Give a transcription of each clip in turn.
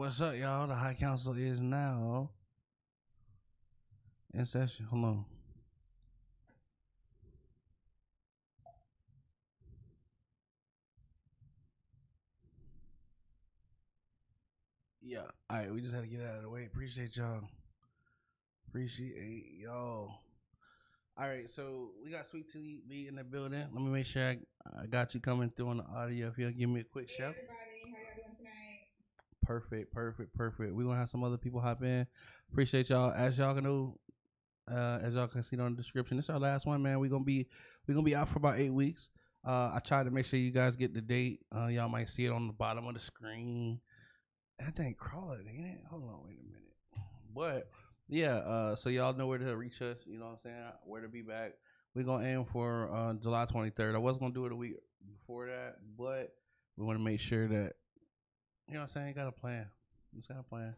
What's up, y'all? The High Counsel is now in session. Hold on. Yeah. All right, we just had to get out of the way. Appreciate y'all. Appreciate y'all. All right, so we got Sweet Tea B in the building. Let me make sure I got you coming through on the audio. If you'll give me a quick shout. Everybody, how y'all doing tonight? Perfect. We're gonna have some other people hop in. Appreciate y'all. As y'all can know, as y'all can see on the description, this is our last one, man. We're gonna be out for about 8 weeks. I tried to make sure you guys get the date. Y'all might see it on the bottom of the screen. That thing crawling, ain't it? Hold on, wait a minute. But yeah, so y'all know where to reach us. You know what I'm saying? Where to be back. We're gonna aim for July 23rd. I was gonna do it a week before that, but we want to make sure that, you know what I'm saying, got a plan. Just got a plan.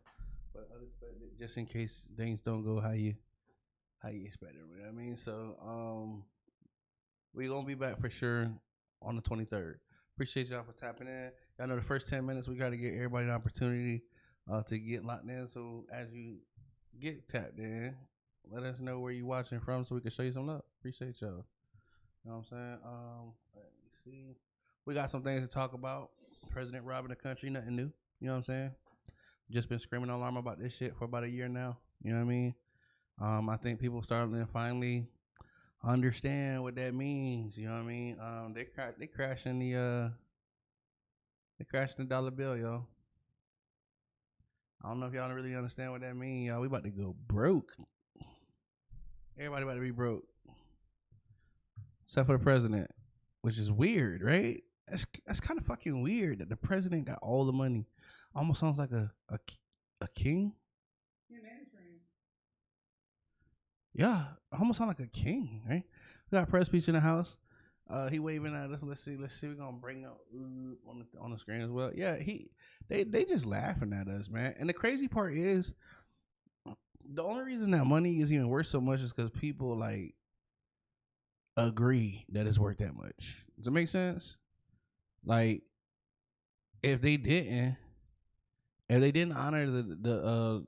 But unexpected, just in case things don't go how you expect it. You know what I mean? So we gonna be back for sure on the 23rd. Appreciate y'all for tapping in. Y'all know the first 10 minutes we gotta get everybody an opportunity to get locked in. So as you get tapped in, let us know where you watching from so we can show you some love. Appreciate y'all. You know what I'm saying? Let me see. We got some things to talk about. President robbing the country, nothing new. You know what I'm saying? Just been screaming alarm about this shit for about a year now. You know what I mean? I think people starting to finally understand what that means. You know what I mean? They crashing the dollar bill, yo. I don't know if y'all don't really understand what that means, y'all. We about to go broke. Everybody about to be broke, except for the president, which is weird, right? That's kind of fucking weird that the president got all the money. Almost sounds like a king. Yeah, management. Yeah, almost sound like a king, right? We got press speech in the house. He waving at us. Let's see. We're gonna bring up on the screen as well. Yeah, they just laughing at us, man. And the crazy part is, the only reason that money is even worth so much is because people like agree that it's worth that much. Does it make sense? Like, if they didn't honor the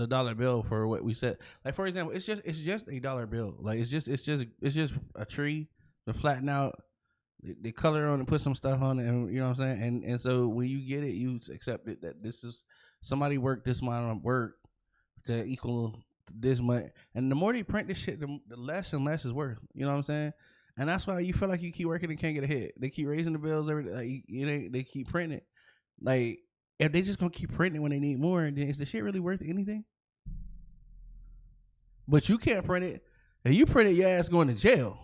dollar bill for what we said, like for example, it's just a dollar bill. Like it's just a tree. They flatten out, they color on it, put some stuff on it, and you know what I'm saying. And so when you get it, you accept it that this is somebody worked this amount of work to equal this much. And the more they print this shit, the less and less is worth. You know what I'm saying? And that's why you feel like you keep working and can't get ahead. They keep raising the bills every day. They keep printing. Like, if they just gonna keep printing when they need more, then is the shit really worth anything? But you can't print it. If you print it, your ass going to jail.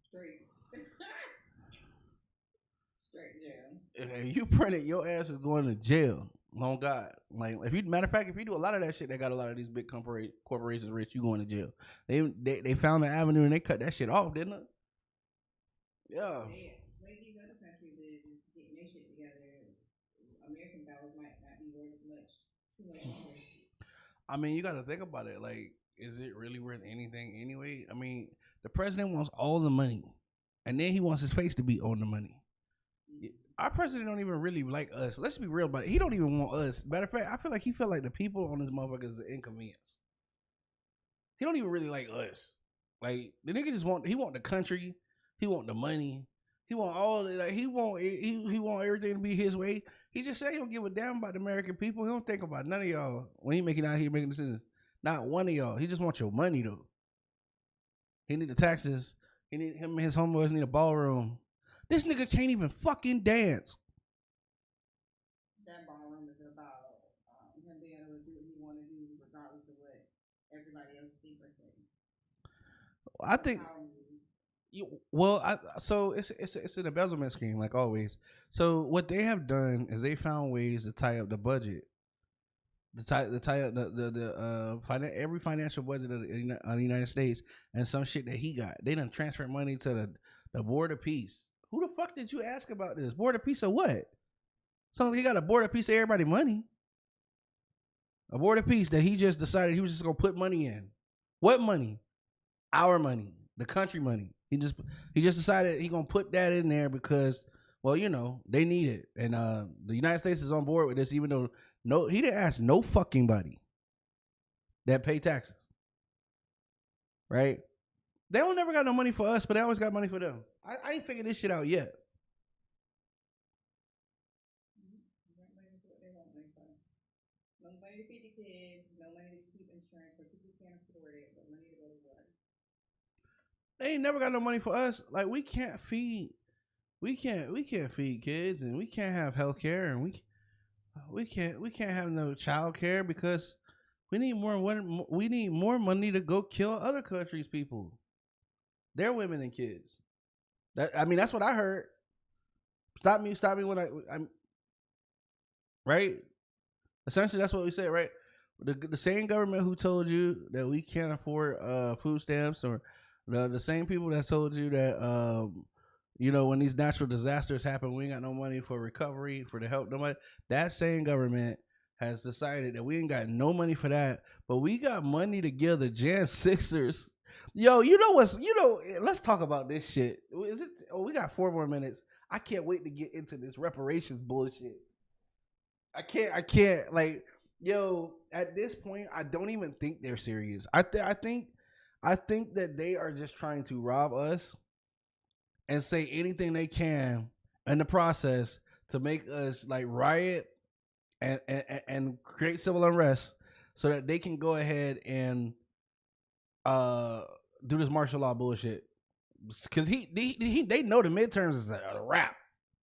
Straight jail. If you print it, your ass is going to jail. Oh God! Like, matter of fact, if you do a lot of that shit, that got a lot of these big corporations rich, you going to jail. They found the avenue and they cut that shit off, didn't it? Yeah. Like these other countries is getting their shit together. American dollars might not be worth too much longer. I mean, you got to think about it. Like, is it really worth anything anyway? I mean, the president wants all the money, and then he wants his face to be on the money. Our president don't even really like us. Let's be real about it. He don't even want us. Matter of fact, I feel like he felt like the people on this motherfucker is an inconvenience. He don't even really like us. Like, the nigga just want the country. He want the money. He want all the, like, he want everything to be his way. He just said he don't give a damn about the American people. He don't think about none of y'all when he making out here making decisions. Not one of y'all. He just wants your money though. He need the taxes. He need him and his homeboys need a ballroom. This nigga can't even fucking dance. That ballroom is about him being able to do what he want to do, regardless of what everybody else thinks or says. I think. So it's an embezzlement scheme, like always. So what they have done is they found ways to tie up the budget, to tie up every financial budget of the United States, and some shit that he got. They done transferred money to the Board of Peace. Who the fuck did you ask about this? Board of Peace of what? So he got a Board of Peace of everybody money. A Board of Peace that he just decided he was just gonna put money in. What money? Our money, the country money. He just decided he gonna put that in there because, well, you know, they need it, and the United States is on board with this, even though No, he didn't ask no fucking body that pay taxes. Right? They don't never got no money for us, but they always got money for them. I ain't figured this shit out yet. No money to feed the kids, no money to keep insurance for people who can't afford it, but money to go to work. They ain't never got no money for us. Like we can't feed kids, and we can't have health care, and we can't have no child care because we need more money to go kill other countries' people, their women and kids. That's what I heard. Stop me when I'm right. Essentially, that's what we said, right? The same government who told you that we can't afford food stamps, or the same people that told you that when these natural disasters happen, we ain't got no money for recovery, for the help, nobody. That same government has decided that we ain't got no money for that, but we got money to give the Jan Sixers. Yo, let's talk about this shit. We got 4 more minutes. I can't wait to get into this reparations bullshit. I can't at this point, I don't even think they're serious. I think that they are just trying to rob us and say anything they can in the process to make us like riot and create civil unrest so that they can go ahead and do this martial law bullshit. Because they know the midterms is a wrap.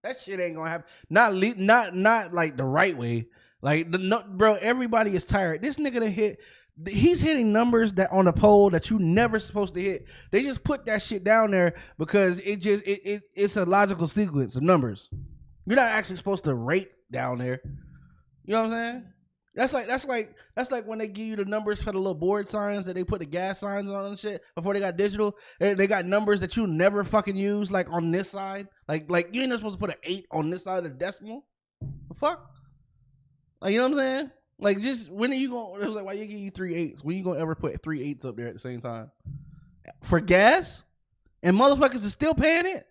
That shit ain't gonna happen. Not like the right way. Like bro, everybody is tired. This nigga he's hitting numbers that on a poll that you never supposed to hit. They just put that shit down there because it's a logical sequence of numbers. You're not actually supposed to rate down there. You know what I'm saying? That's like when they give you the numbers for the little board signs that they put the gas signs on and shit before they got digital. They got numbers that you never fucking use, like on this side. Like you ain't supposed to put an 8 on this side of the decimal. The fuck? Like, you know what I'm saying? Like, just when are you going? It was like, why you give you 3 8s? When you gonna ever put 3 8s up there at the same time for gas? And motherfuckers is still paying it.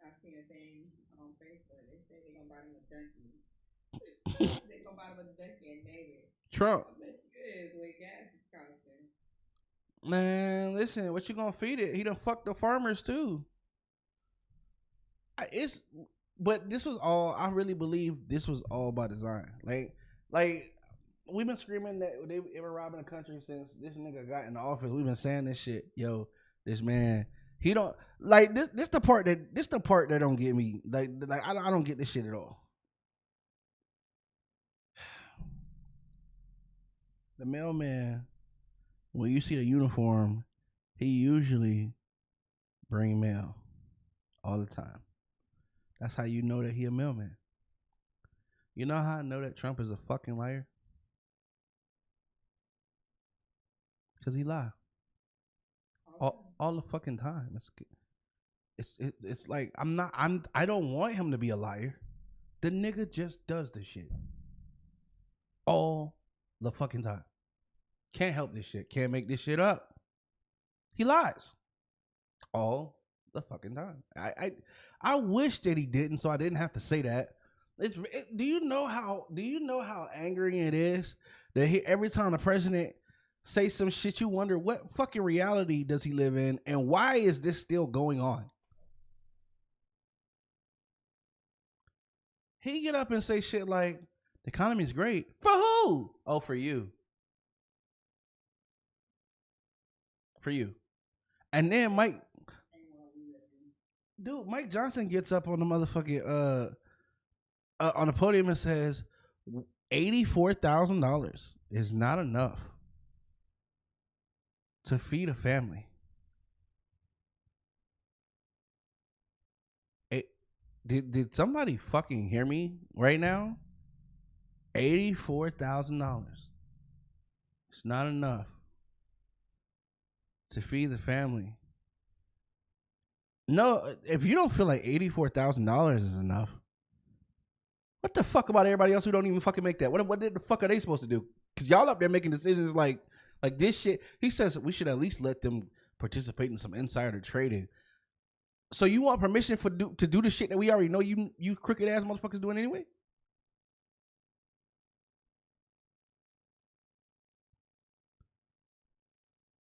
I seen a thing on Facebook. They say they gonna buy them a donkey. They gonna buy them a donkey and name it Trump. Is what gas is costing. Man, listen, what you gonna feed it? He done fucked the farmers too. But this was all. I really believe this was all by design. Like we've been screaming that they were robbing the country since this nigga got in the office. We've been saying this shit. Yo, this man, he don't like this. This the part that don't get me. Like I don't get this shit at all. The mailman, when you see the uniform, he usually bring mail all the time. That's how you know that he a mailman. You know how I know that Trump is a fucking liar? Because he lie all the fucking time. It's like I don't want him to be a liar. The nigga just does this shit all the fucking time. Can't help this shit. Can't make this shit up. He lies all the fucking time. I wish that he didn't, so I didn't have to say that. Do you know how angering it is that every time the president say some shit, you wonder what fucking reality does he live in, and why is this still going on? He get up and say shit like the economy's great. For who? Oh, for you. For you. And then Mike Johnson gets up on the motherfucking on the podium and says $84,000 is not enough to feed a family. Did somebody fucking hear me right now? $84,000. It's not enough to feed the family. No, if you don't feel like $84,000 is enough, what the fuck about everybody else who don't even fucking make that? What the fuck are they supposed to do? Because y'all up there making decisions like this shit. He says we should at least let them participate in some insider trading. So you want permission to do the shit that we already know you crooked ass motherfuckers doing anyway?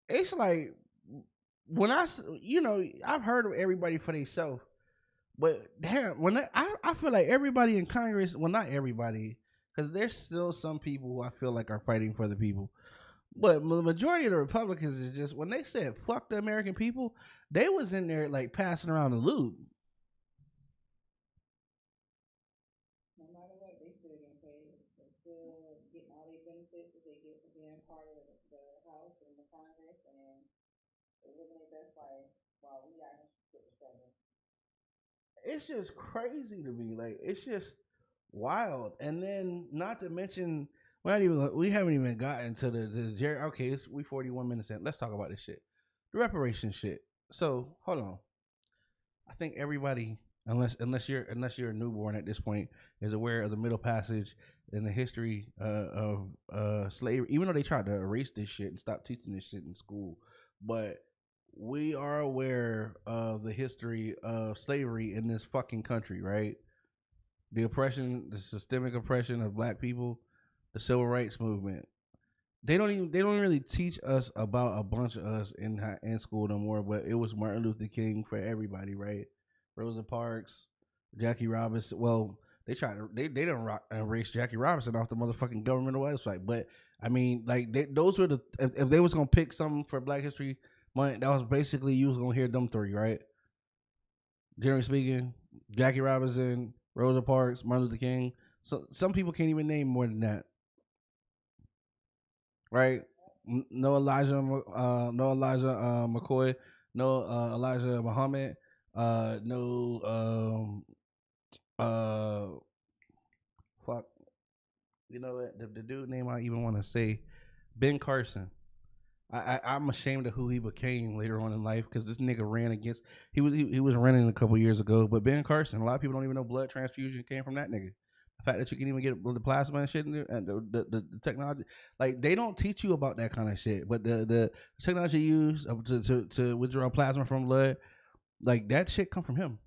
It's like when I've heard of everybody for themselves, but damn, I feel like everybody in Congress, well, not everybody, because there's still some people who I feel like are fighting for the people. But the majority of the Republicans is just when they said "fuck the American people," they was in there like passing around the lube. No matter what, they still getting paid. They still getting all these benefits that they get for being part of the House and the Congress, and they're living their best life while we out here with the struggle. It's just crazy to me. Like it's just wild. And then not to mention, we haven't even gotten to the Jerry. Okay, we 41 minutes in. Let's talk about this shit, the reparation shit. So hold on. I think everybody, unless you're a newborn at this point, is aware of the Middle Passage and the history of slavery. Even though they tried to erase this shit and stop teaching this shit in school, but we are aware of the history of slavery in this fucking country, right? The oppression, the systemic oppression of black people, the civil rights movement. They don't really teach us about a bunch of us in school no more. But it was Martin Luther King for everybody, right? Rosa Parks, Jackie Robinson. Well, they didn't erase Jackie Robinson off the motherfucking governmental website. But I mean, like those were if they was gonna pick something for Black History Month, that was basically you was gonna hear them three, right? Generally speaking, Jackie Robinson, Rosa Parks, Martin Luther King. So some people can't even name more than that, right? No Elijah McCoy, no Elijah Muhammad, no uh fuck, you know what? The dude name I even want to say, Ben Carson. I'm ashamed of who he became later on in life because this nigga ran against he was running a couple years ago. But Ben Carson, a lot of people don't even know blood transfusion came from that nigga. The fact that you can even get the plasma and shit and the technology, like they don't teach you about that kind of shit. But the technology used to withdraw plasma from blood, like that shit come from him.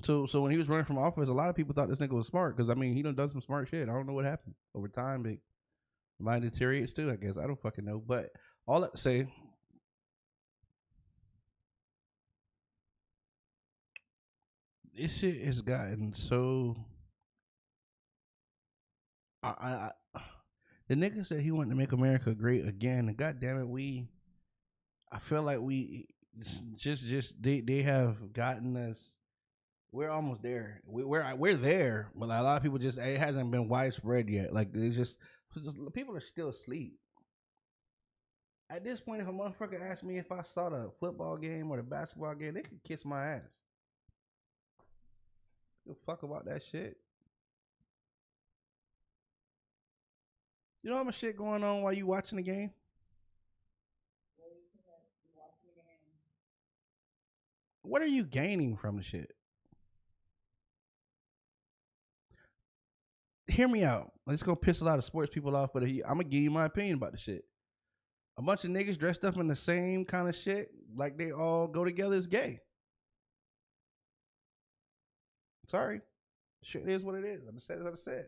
So when he was running from office, a lot of people thought this nigga was smart because I mean he done some smart shit. I don't know what happened over time, but mine deteriorates too. I guess I don't fucking know. But all I say, this shit has gotten so. I the nigga said he wanted to make America great again, and god damn it, I feel like we just they have gotten us. We're almost there. We're there, but a lot of people just it hasn't been widespread yet. Like they just people are still asleep. At this point, if a motherfucker asked me if I saw the football game or the basketball game, they could kiss my ass. Give a fuck about that shit. You know how much shit going on while you watching the game? What are you gaining from the shit? Hear me out. It's gonna piss a lot of sports people off, but I'm gonna give you my opinion about the shit. A bunch of niggas dressed up in the same kind of shit, like they all go together, is gay. Sorry, shit is what it is. I just said what I said.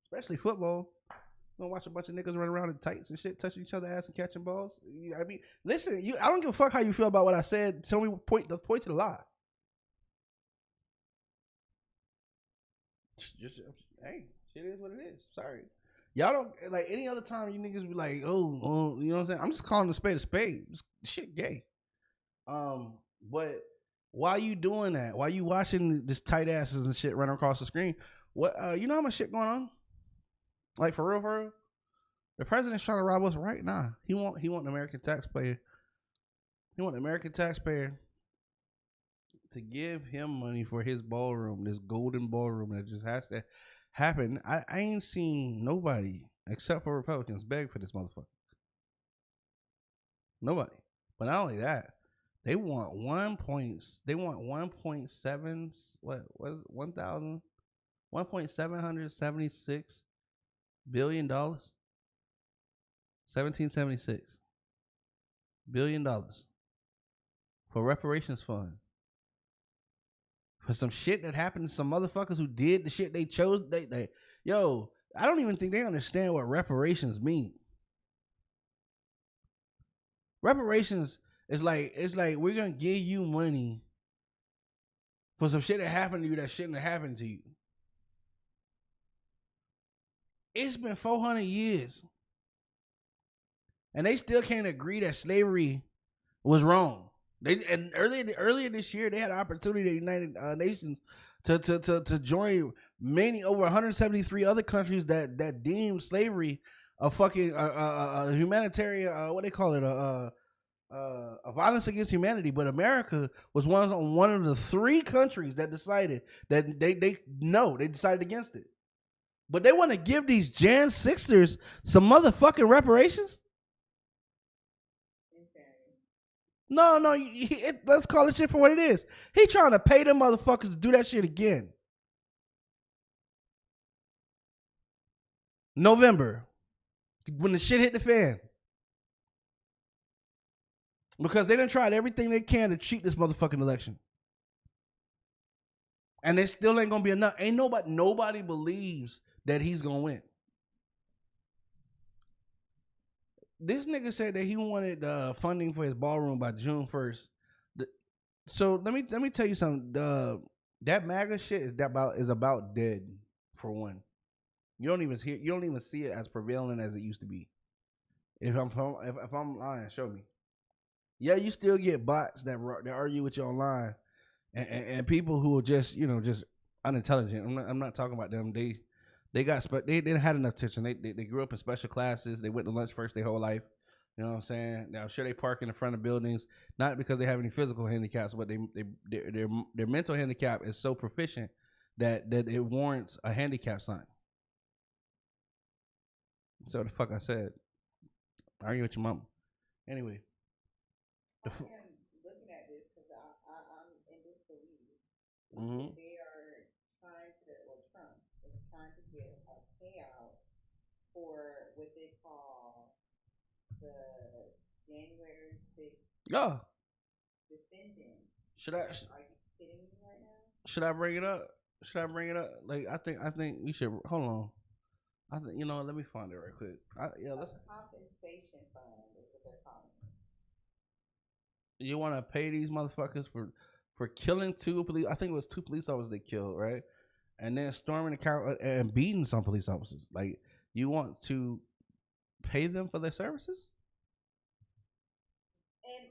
Especially football. You gonna watch a bunch of niggas run around in tights and shit, touching each other's ass and catching balls. I mean, listen, I don't give a fuck how you feel about what I said. Tell me point to the lie. Just hey, shit is what it is. Sorry. Y'all don't like any other time you niggas be like, oh, you know what I'm saying? I'm just calling a spade a spade. Just, shit gay. But why you doing that? Why you watching this tight asses and shit running across the screen? What you know how much shit going on? Like for real, for real? The president's trying to rob us right now. He want the American taxpayer. He want the American taxpayer to give him money for his ballroom, this golden ballroom that just has to happen. I ain't seen nobody except for Republicans beg for this motherfucker. Nobody. But not only that, they want 1.7 what was 1.776 billion dollars. 1776 billion dollars for reparations fund for some shit that happened to some motherfuckers who did the shit they chose. Yo, I don't even think they understand what reparations mean. Reparations is like, it's like we're gonna give you money for some shit that happened to you that shouldn't have happened to you. It's been 400 years, and they still can't agree that slavery was wrong. They and earlier this year they had an opportunity at the United Nations to join many over 173 other countries that deemed slavery a fucking humanitarian what they call it a violence against humanity. But America was one of the 3 countries that decided that they decided against it. But they want to give these Jan Sixers some motherfucking reparations. No, let's call it shit for what it is. He trying to pay them motherfuckers to do that shit again. November, when the shit hit the fan. Because they done tried everything they can to cheat this motherfucking election. And it still ain't gonna be enough. Ain't nobody believes that he's gonna win. This nigga said that he wanted funding for his ballroom by June 1st. So let me tell you something. That MAGA shit is about dead, for one. You don't even see it as prevalent as it used to be. If I'm lying, show me. Yeah, you still get bots that argue with you online, and people who are just unintelligent. I'm not talking about them. They didn't had enough attention. They grew up in special classes. They went to lunch first their whole life. You know what I'm saying? Now, I'm sure they park in the front of buildings, not because they have any physical handicaps, but their mental handicap is so proficient that it warrants a handicap sign. So the fuck I said. Argue with your mama. Anyway. I am looking at this because I'm in disbelief. Mm-hmm. They are trying to, Trump is trying to get a payout for what they call the January 6th defendant. Should I? Are you kidding me right now? Should I bring it up? Like I think we should. Hold on. I think let me find it right quick. Let's. Compensation fund is what they're calling it. You want to pay these motherfuckers for killing 2 police? I think it was 2 police officers they killed, right? And then storming the county and beating some police officers. Like, you want to pay them for their services? And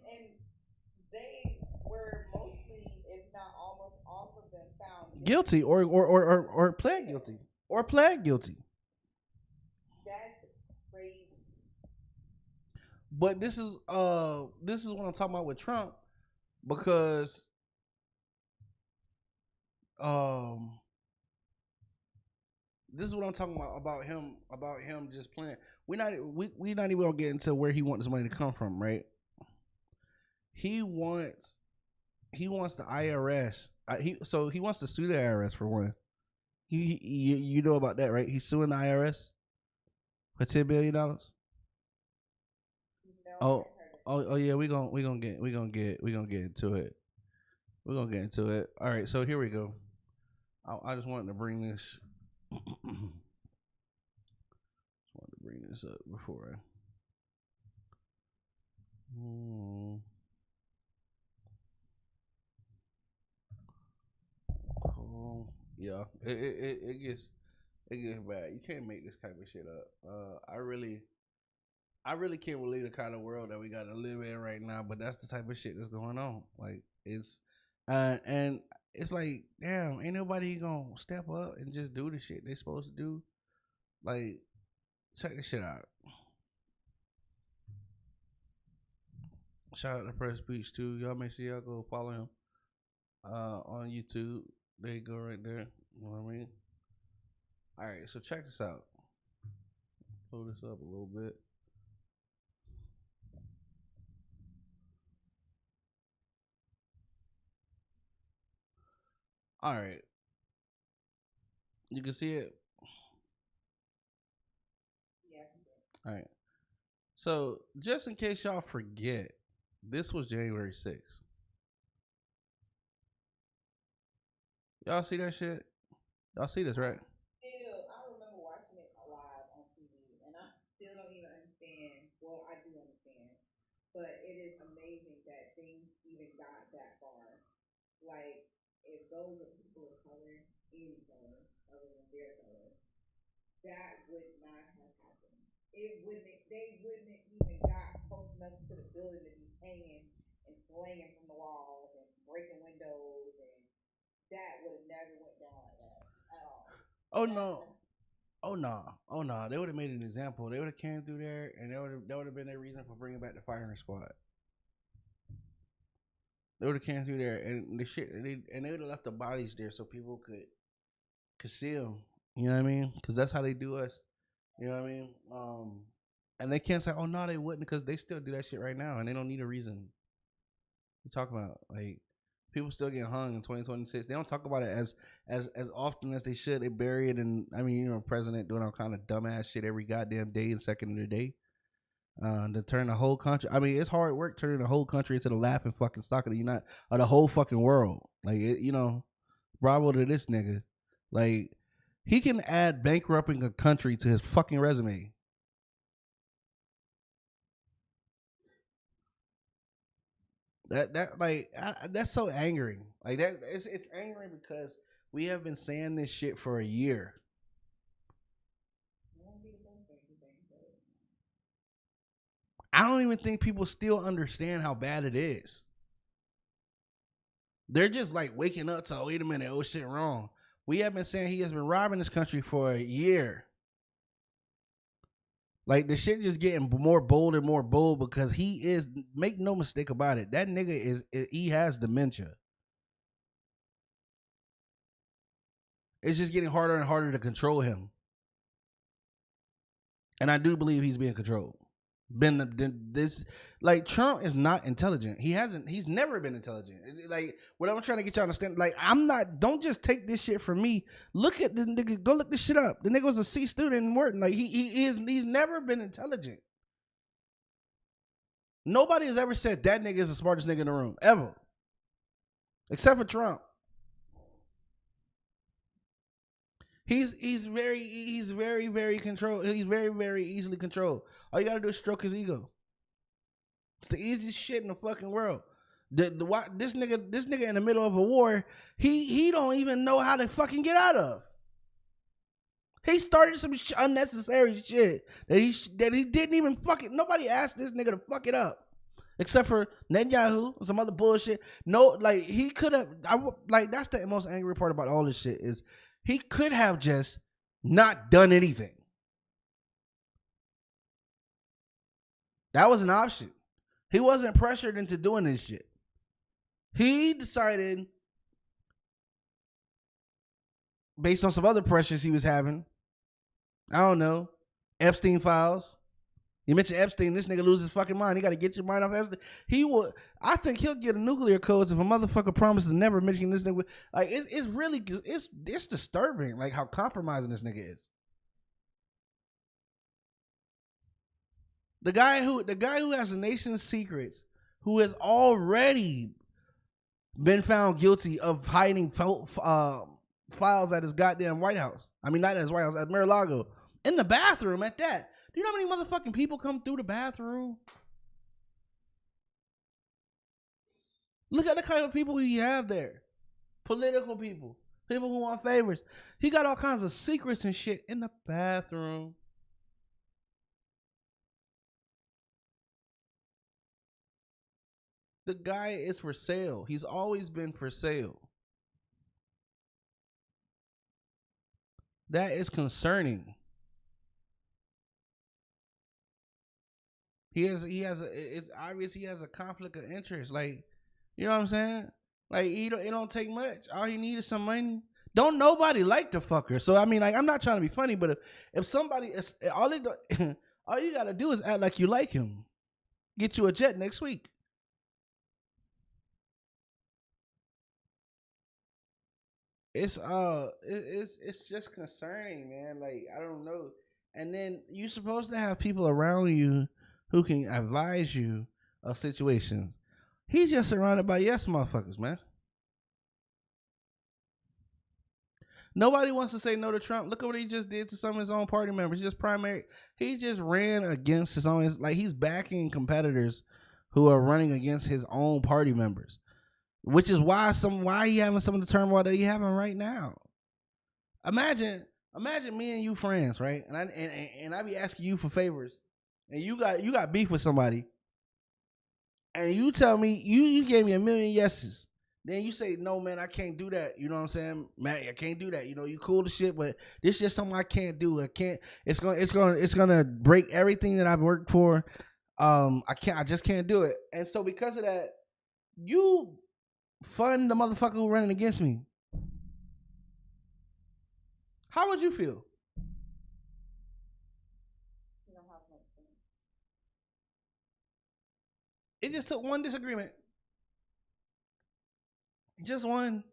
they were mostly, if not almost all of them, found guilty or pled guilty or pled guilty. That's crazy. But this is what I'm talking about with Trump, because this is what I'm talking about him just playing. We not even gonna get into where he wants his money to come from, right? He wants the IRS. He wants to sue the IRS for one. You know about that, right? He's suing the IRS for $10 billion. Oh yeah, we gonna get into it. We're gonna get into it. All right, so here we go. I just wanted to bring this. Wanted to bring this up before I. Yeah, it gets bad. You can't make this type of shit up. I really can't believe the kind of world that we got to live in right now. But that's the type of shit that's going on. Like, it's and it's like, damn, ain't nobody gonna step up and just do the shit they supposed to do. Like, check this shit out. Shout out to Press Speech too. Y'all make sure y'all go follow him on YouTube. There you go, right there. You know what I mean? All right, so check this out. Pull this up a little bit. All right, you can see it. Yeah. All right. So just in case y'all forget, this was January 6th. Y'all see that shit? Y'all see this, right? Still, I remember watching it live on TV, and I still don't even understand. Well, I do understand, but it is amazing that things even got that far. Like, if those are people of color, any color, other than their color, that would not have happened. It wouldn't. They wouldn't even got close enough to the building to be hanging and slanging from the walls and breaking windows, and that would have never went down like that at all. Oh no. Oh no. Oh no. They would have made an example. They would have came through there, and that would have been their reason for bringing back the firing squad. They would have came through there, and the shit, they would have left the bodies there so people could see them. You know what I mean? Because that's how they do us. You know what I mean? And they can't say, "Oh no, they wouldn't," because they still do that shit right now, and they don't need a reason. You talk about like people still get hung in 2026. They don't talk about it as often as they should. They bury it, and I mean, you know, president doing all kind of dumbass shit every goddamn day and second of the day. To turn the whole country. I mean, it's hard work turning the whole country into the laughing fucking stock of the whole fucking world. Like, you know, bravo to this nigga. Like, he can add bankrupting a country to his fucking resume. That's so angering. Like that, it's angering because we have been saying this shit for a year. I don't even think people still understand how bad it is. They're just like waking up to, oh, wait a minute, oh shit, wrong. We have been saying he has been robbing this country for a year. Like the shit just getting more bold and more bold because he is, make no mistake about it, that nigga he has dementia. It's just getting harder and harder to control him. And I do believe he's being controlled. This like Trump is not intelligent. He's never been intelligent. Like what I'm trying to get y'all to understand, like don't just take this shit from me. Look at the nigga, go look this shit up. The nigga was a C student in Wharton. Like he's never been intelligent. Nobody has ever said that nigga is the smartest nigga in the room ever, except for Trump. He's very controlled. He's very easily controlled. All you gotta do is stroke his ego. It's the easiest shit in the fucking world. This nigga in the middle of a war, he don't even know how to fucking get out of. He started some unnecessary shit that he didn't even fucking. Nobody asked this nigga to fuck it up, except for Netanyahu and some other bullshit. No, like he could have. Like that's the most angry part about all this shit is. He could have just not done anything. That was an option. He wasn't pressured into doing this shit. He decided, based on some other pressures he was having, I don't know, Epstein files. You mentioned Epstein, this nigga loses his fucking mind. He got to get your mind off Epstein. I think he'll get a nuclear code if a motherfucker promises to never mention this nigga. Like it's really, it's disturbing. Like how compromising this nigga is. The guy who has the nation's secrets, who has already been found guilty of hiding files at his goddamn White House. I mean, not at his White House, at Mar-a-Lago, in the bathroom at that. Do you know how many motherfucking people come through the bathroom? Look at the kind of people he have there. Political people. People who want favors. He got all kinds of secrets and shit in the bathroom. The guy is for sale. He's always been for sale. That is concerning. It's obvious he has a conflict of interest. Like, you know what I'm saying? Like, it don't take much. All he needs is some money. Don't nobody like the fucker. So I mean, like, I'm not trying to be funny, but if somebody is all you gotta do is act like you like him. Get you a jet next week. It's just concerning, man. Like, I don't know. And then you're supposed to have people around you who can advise you of situations. He's just surrounded by yes motherfuckers, man. Nobody wants to say no to Trump. Look at what he just did to some of his own party members. He just ran against his own. Like he's backing competitors who are running against his own party members, which is why he having some of the turmoil that he having right now. Imagine me and you friends, right? And I be asking you for favors, and you got beef with somebody, and you tell me you gave me a million yeses. Then you say, no, man, I can't do that. You know what I'm saying? Man, I can't do that. You know, you cool to shit, but this is just something I can't do. I can't. It's gonna break everything that I've worked for. I just can't do it. And so because of that, you fund the motherfucker who running against me. How would you feel? You don't have much sense. It just took one disagreement. Just one.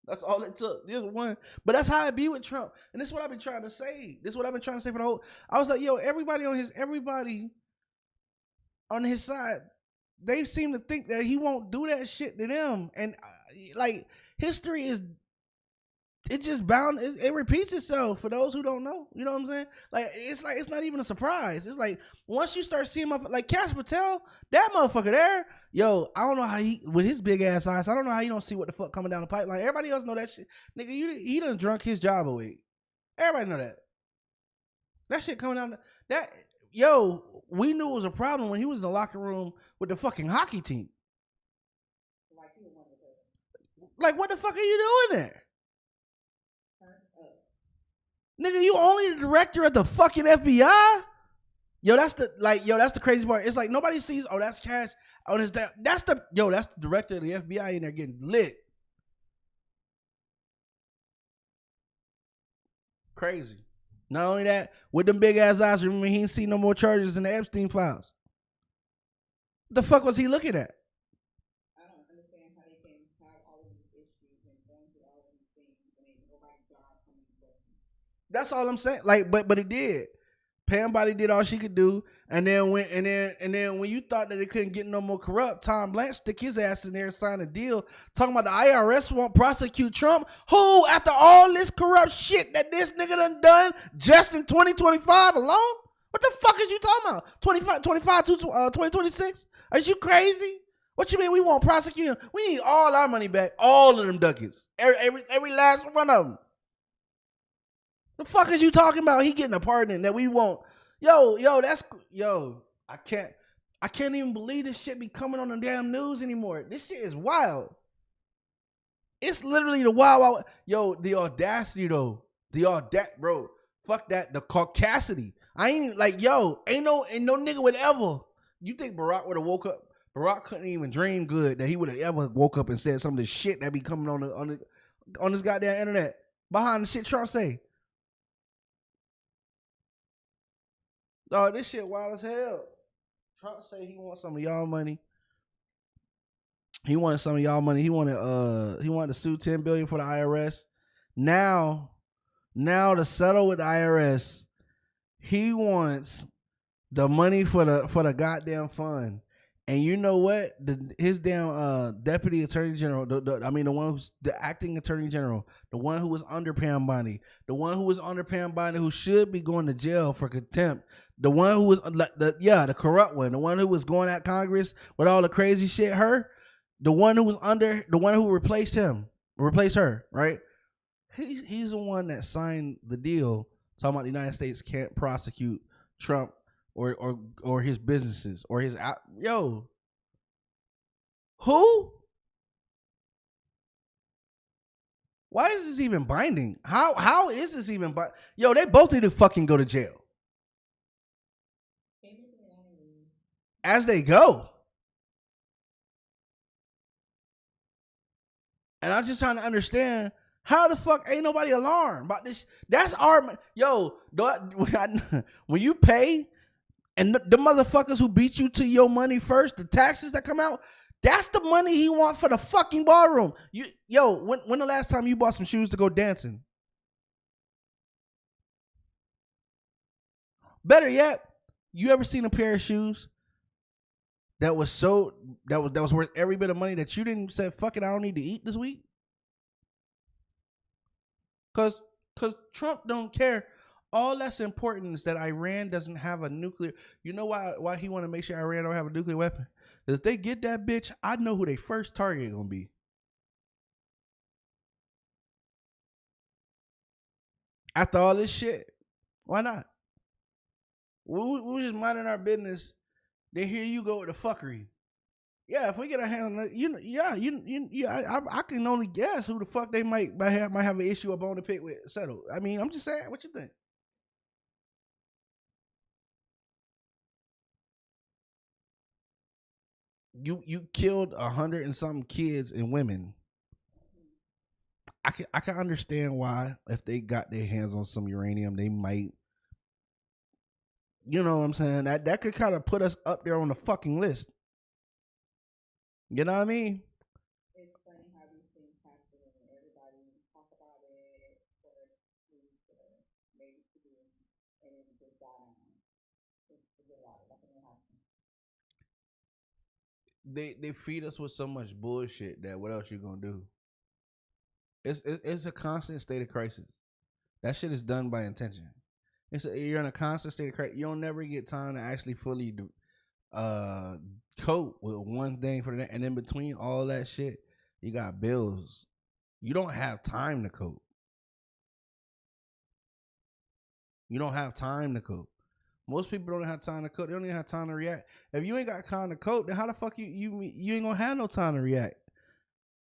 That's all it took. Just one. But that's how it be with Trump. And this is what I've been trying to say. For the whole. I was like, yo, everybody on his side, they seem to think that he won't do that shit to them. And like history is, it just bound. It repeats itself for those who don't know. You know what I'm saying? Like it's not even a surprise. It's like once you start seeing like Cash Patel, that motherfucker there. Yo, I don't know how he with his big ass eyes. I don't know how he don't see what the fuck coming down the pipeline. Everybody else know that shit, nigga. He done drunk his job away. Everybody know that. That shit coming down. We knew it was a problem when he was in the locker room with the fucking hockey team. Like he was one of the Like what the fuck are you doing there? Nigga, you only the director of the fucking FBI? That's the crazy part. It's like nobody sees, oh, that's Cash on his that's the director of the FBI in there getting lit. Crazy. Not only that, with them big ass eyes, remember he ain't seen no more charges in the Epstein files. What the fuck was he looking at? I don't understand how they can have all of these issues and going through all of these things and ain't nobody's job coming to question. That's all I'm saying. Like, but it did. Pam Body did all she could do, and then when you thought that it couldn't get no more corrupt, Tom Blanche stick his ass in there and sign a deal talking about the IRS won't prosecute Trump. Who, after all this corrupt shit that this nigga done just in 2025 alone? What the fuck is you talking about? 25 to 2026? Are you crazy? What you mean we won't prosecute him? We need all our money back, all of them ducats, every last one of them. The fuck is you talking about? He getting a pardon that we won't. I can't even believe this shit be coming on the damn news anymore. This shit is wild. It's literally the wild. The audacity though. Bro. Fuck that. The caucasity. I ain't even like, ain't no nigga would ever. You think Barack would have woke up? Barack couldn't even dream good that he would have ever woke up and said some of the shit that be coming on this goddamn internet behind the shit Trump say. Oh, this shit wild as hell. Trump say he wants some of y'all money. He wanted some of y'all money. He wanted to sue $10 billion for the IRS. Now to settle with the IRS, he wants the money for the goddamn fund. And you know what? His damn deputy attorney general, the one who's the acting attorney general, the one who was under Pam Bondi, who should be going to jail for contempt, the one who was the corrupt one, the one who was going at Congress with all the crazy shit, the one who replaced her, right? He's the one that signed the deal talking about the United States can't prosecute Trump or his businesses or his who? Why is this even binding? How is this even they both need to fucking go to jail. As they go. And I'm just trying to understand how the fuck ain't nobody alarmed about this. That's our when you pay. And the motherfuckers who beat you to your money first, the taxes that come out, that's the money he want for the fucking ballroom. When the last time you bought some shoes to go dancing? Better yet, you ever seen a pair of shoes that was worth every bit of money that you didn't say, fuck it, I don't need to eat this week? Cause Trump don't care. All that's important is that Iran doesn't have a nuclear. You know why he want to make sure Iran don't have a nuclear weapon? If they get that bitch, I know who their first target gonna be. After all this shit, why not? We just minding our business. Then here you go with the fuckery. Yeah, if we get a hand on it, I can only guess who the fuck they might have an issue up on the pit with settled. I mean, I'm just saying, what you think? You killed 100 and something kids and women. I can understand why if they got their hands on some uranium, they might. You know what I'm saying? That could kind of put us up there on the fucking list. You know what I mean? It's funny how these things happen and everybody talk about it for maybe to do, and it just die down. It's forget about it. Nothing will happen. They feed us with so much bullshit that what else you gonna do? It's a constant state of crisis. That shit is done by intention. You're in a constant state of crisis. You'll never get time to actually fully cope with one thing for the next. And in between all that shit, you got bills. You don't have time to cope. You don't have time to cope. Most people don't have time to cope. They don't even have time to react. If you ain't got time to cope, then how the fuck you ain't gonna have no time to react?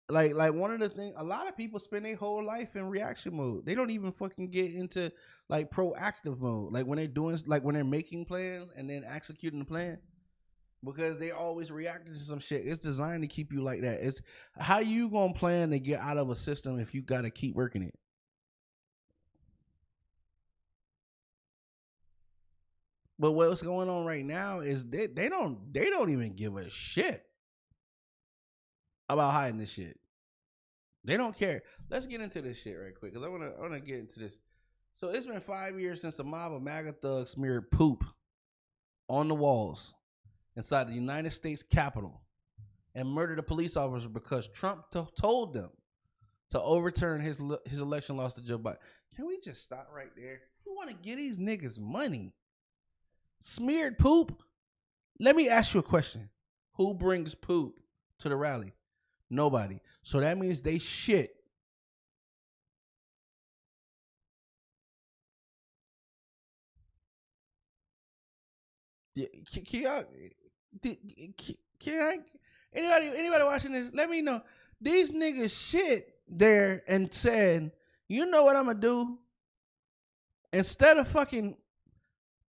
Like one of the things, a lot of people spend their whole life in reaction mode. They don't even fucking get into like proactive mode. Like when they're making plans and then executing the plan, because they always reacting to some shit. It's designed to keep you like that. It's how you gonna plan to get out of a system if you gotta keep working it. But what's going on right now is they don't even give a shit about hiding this shit. They don't care. Let's get into this shit right quick because I wanna get into this. So it's been 5 years since a mob of MAGA thugs smeared poop on the walls inside the United States Capitol and murdered a police officer because Trump told them to overturn his election loss to Joe Biden. Can we just stop right there? You want to give these niggas money? Smeared poop? Let me ask you a question. Who brings poop to the rally? Nobody. So that means they shit. Anybody watching this? Let me know. These niggas shit there and said, you know what I'm gonna do? Instead of fucking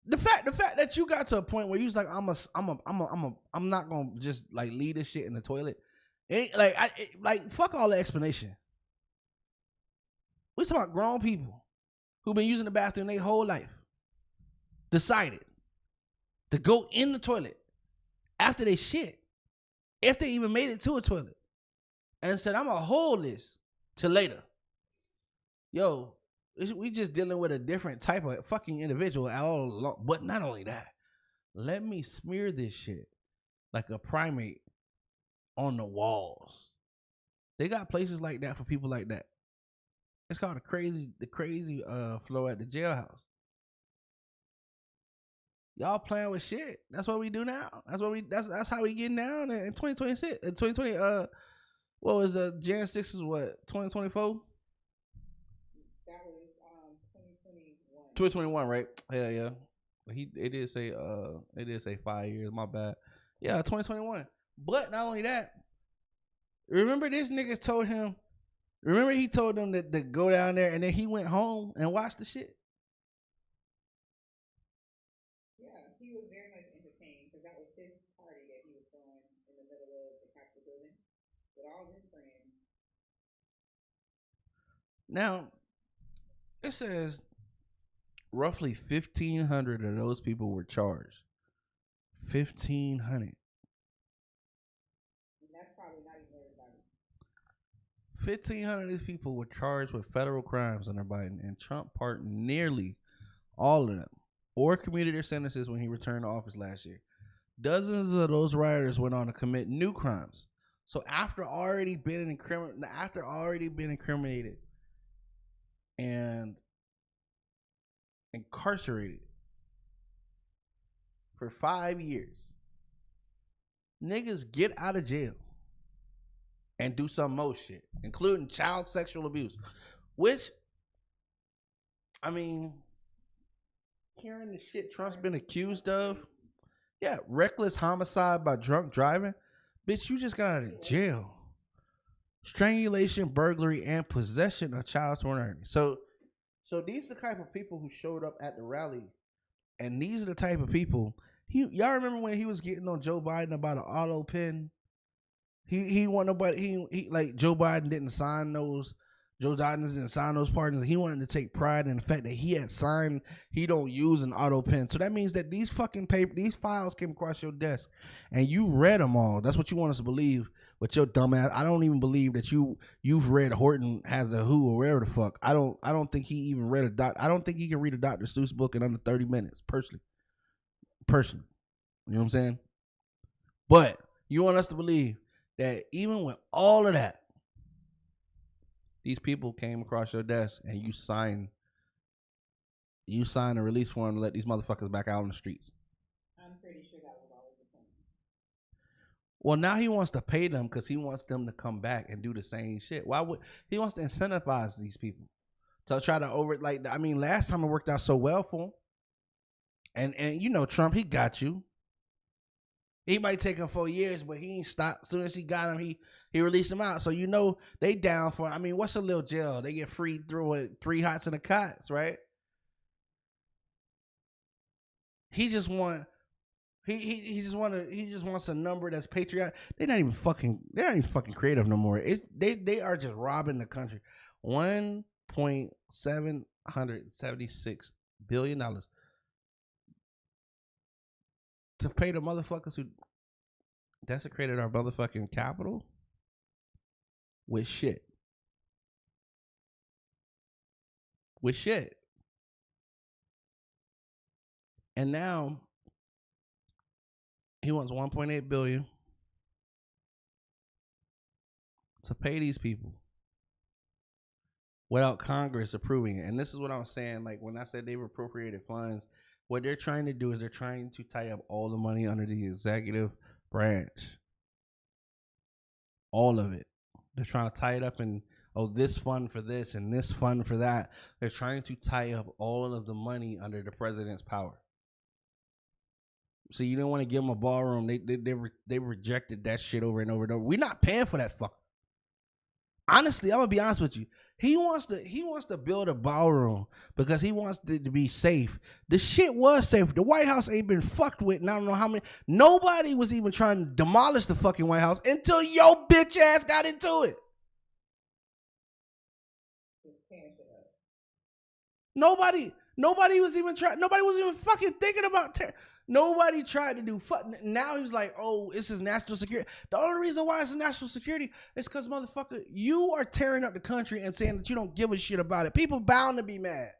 the fact that you got to a point where you was like, I'm not gonna just like leave this shit in the toilet. It ain't like fuck all the explanation. We talking about grown people who've been using the bathroom their whole life. Decided to go in the toilet after they shit, if they even made it to a toilet, and said, I'm gonna hold this till later. Yo, we just dealing with a different type of fucking individual all along. But not only that, let me smear this shit like a primate on the walls. They got places like that for people like that. It's called the crazy floor at the jailhouse. Y'all playing with shit. That's what we do now. That's how we getting down in 2026. In 2020, what was Jan 6 is what, 2024? That was 2021. 2021, right? Yeah. It did say 5 years, my bad. Yeah, 2021. But not only that, remember this nigga told him, he told them that to go down there, and then he went home and watched the shit. Yeah, he was very much entertained because that was his party that he was throwing in the middle of the Capitol building with all his friends. Now, it says roughly 1,500 of those people were charged. 1,500. 1,500 of these people were charged with federal crimes under Biden, and Trump pardoned nearly all of them or commuted their sentences when he returned to office last year. Dozens of those rioters went on to commit new crimes. So after already being incriminated and incarcerated for 5 years, niggas get out of jail and do some more shit, including child sexual abuse. Which, I mean, hearing the shit Trump's been accused of, yeah, reckless homicide by drunk driving, bitch, you just got out of jail. Strangulation, burglary, and possession of child pornography. So these are the type of people who showed up at the rally, and these are the type of people. Y'all remember when he was getting on Joe Biden about an auto pen? He want nobody. He like Joe Biden didn't sign those. Joe Biden didn't sign those pardons. He wanted to take pride in the fact that he had signed. He don't use an auto pen, so that means that these fucking these files came across your desk, and you read them all. That's what you want us to believe. But your dumbass, I don't even believe that you've read Horton Has a Who or wherever the fuck. I don't think he even read a doc. I don't think he can read a Dr. Seuss book in under 30 minutes. Personally, you know what I'm saying? But you want us to believe that even with all of that, these people came across your desk and you signed a release form to let these motherfuckers back out on the streets. I'm pretty sure that was always the plan. Well, now he wants to pay them because he wants them to come back and do the same shit. Why would he wants to incentivize these people to try to last time it worked out so well for him. And you know Trump, he got you. He might take him 4 years, but he ain't stopped. As soon as he got him, he released him out. So you know they down for. I mean, what's a little jail? They get free through it, 3 hots and a cots, right? He just wants a number that's patriotic. They're not even fucking creative no more. They are just robbing the country. $1.776 billion to pay the motherfuckers who desecrated our motherfucking capital with shit. And now he wants 1.8 billion to pay these people without Congress approving it. And this is what I'm saying. Like when I said they've appropriated funds, what they're trying to do is they're trying to tie up all the money under the executive branch. All of it. They're trying to tie it up in, this fund for this and this fund for that. They're trying to tie up all of the money under the president's power. So you don't want to give them a ballroom. They rejected that shit over and over and over. We're not paying for that fuck. Honestly, I'm gonna be honest with you. He wants to build a ballroom because he wants it to be safe. The shit was safe. The White House ain't been fucked with, and I don't know how many. Nobody was even trying to demolish the fucking White House until your bitch ass got into it. Nobody was even trying. Nobody was even fucking thinking about terror. Nobody tried to do fuck. Now he's like, this is national security. The only reason why it's national security is because, motherfucker, you are tearing up the country and saying that you don't give a shit about it. People bound to be mad.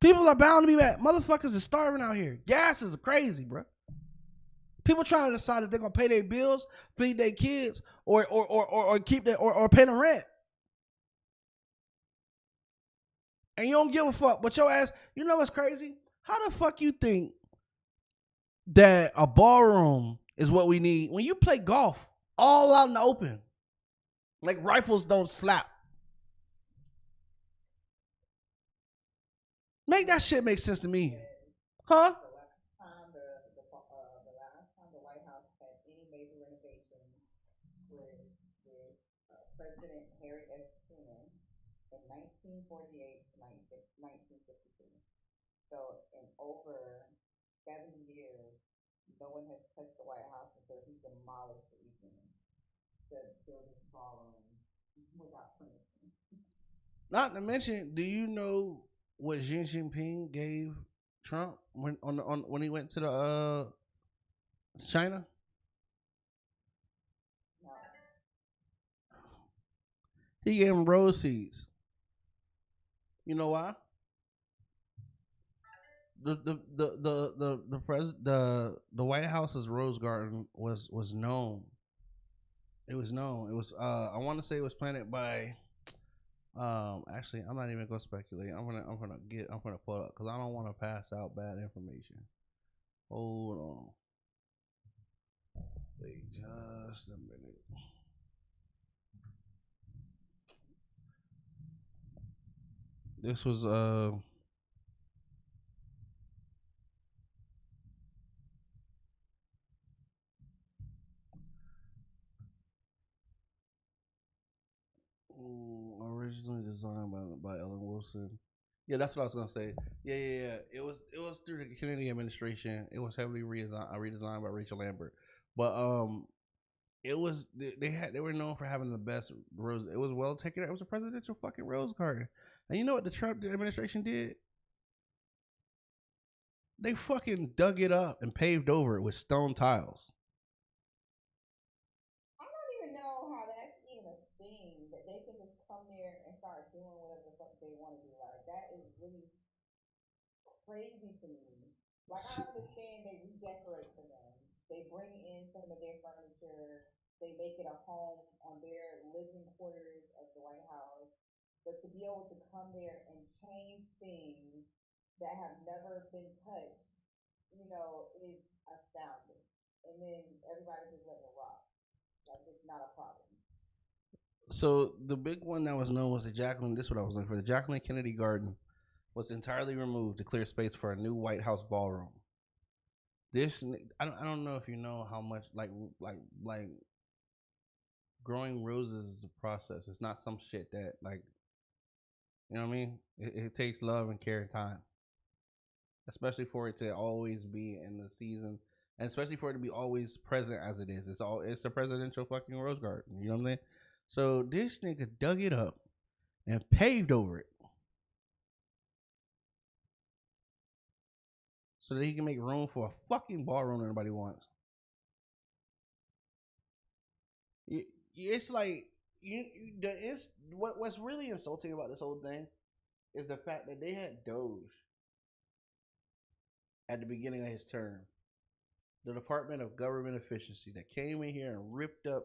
People are bound to be mad. Motherfuckers are starving out here. Gas is crazy, bro. People trying to decide if they're gonna pay their bills, feed their kids, or keep their or pay the rent. And you don't give a fuck, but your ass, you know what's crazy? How the fuck you think that a ballroom is what we need when you play golf all out in the open? Like rifles don't slap. Make that shit make sense to me. Huh? The last time the White House had any major renovations with President Harry S. Truman in 1948 to 1952. So in over 70 years, no one has touched the White House until he demolished the evening to build his ballroom without permission. Not to mention, do you know what Xi Jinping gave Trump when he went to the China? No. He gave him rose seeds. You know why? the White House's Rose Garden was known. It was known. It was I want to say it was planted by actually I'm not even gonna speculate. I'm gonna pull it up because I don't want to pass out bad information. Hold on. Wait just a minute. This was originally designed by Ellen Wilson. Yeah, that's what I was gonna say. Yeah. It was through the Kennedy administration. It was heavily redesigned by Rachel Lambert, but it was they were known for having the best rose. It was well taken. It was a presidential fucking rose garden. And you know what the Trump administration did? They fucking dug it up and paved over it with stone tiles. I don't even know how that's even a thing that they can just come there and start doing whatever the fuck they want to do. Like that is really crazy to me. Like I understand they redecorate for them. They bring in some of their furniture. They make it a home on their living quarters of the White House. But to be able to come there and change things that have never been touched, is astounding. And then everybody just let it rock. Like it's not a problem. So the big one that was known was the Jacqueline. This is what I was looking for. The Jacqueline Kennedy Garden was entirely removed to clear space for a new White House ballroom. This I don't know if you know how much like growing roses is a process. It's not some shit that like you know what I mean. It takes love and care and time, especially for it to always be in the season, and especially for it to be always present as it is. It's a presidential fucking rose garden. You know what I'm saying? So this nigga dug it up and paved over it so that he can make room for a fucking ballroom that nobody wants. It's like what's really insulting about this whole thing is the fact that they had Doge at the beginning of his term, the Department of Government Efficiency, that came in here and ripped up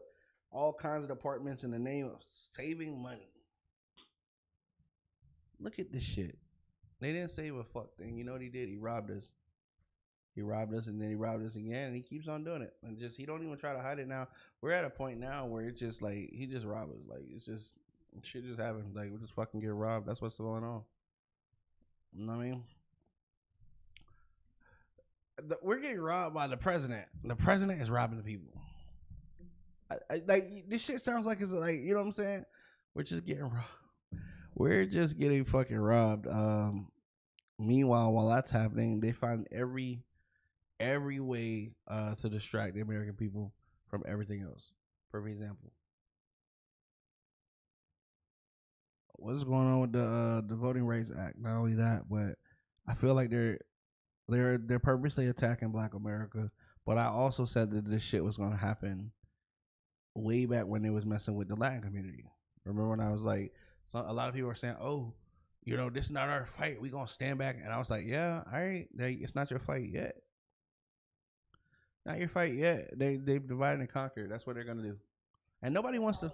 all kinds of departments in the name of saving money. Look at this shit. They didn't save a fuck thing. You know what he did? He robbed us. He robbed us, and then he robbed us again, and he keeps on doing it. And just he don't even try to hide it now. We're at a point now where it's just like he just robbed us. Like it's just shit just happens. Like we just fucking get robbed. That's what's going on. You know what I mean? We're getting robbed by the president. The president is robbing the people. Like this shit sounds like it's like you know what I'm saying. We're just getting robbed. We're just getting fucking robbed. Meanwhile, while that's happening, they find every way to distract the American people from everything else. For example, what's going on with the Voting Rights Act? Not only that, but I feel like they're purposely attacking Black America. But I also said that this shit was going to happen way back when they was messing with the Latin community. Remember when I was like, a lot of people were saying, "Oh, this is not our fight. We gonna stand back." And I was like, "Yeah, all right, it's not your fight yet. Not your fight yet. They've divided and conquered. That's what they're gonna do." And nobody wants to.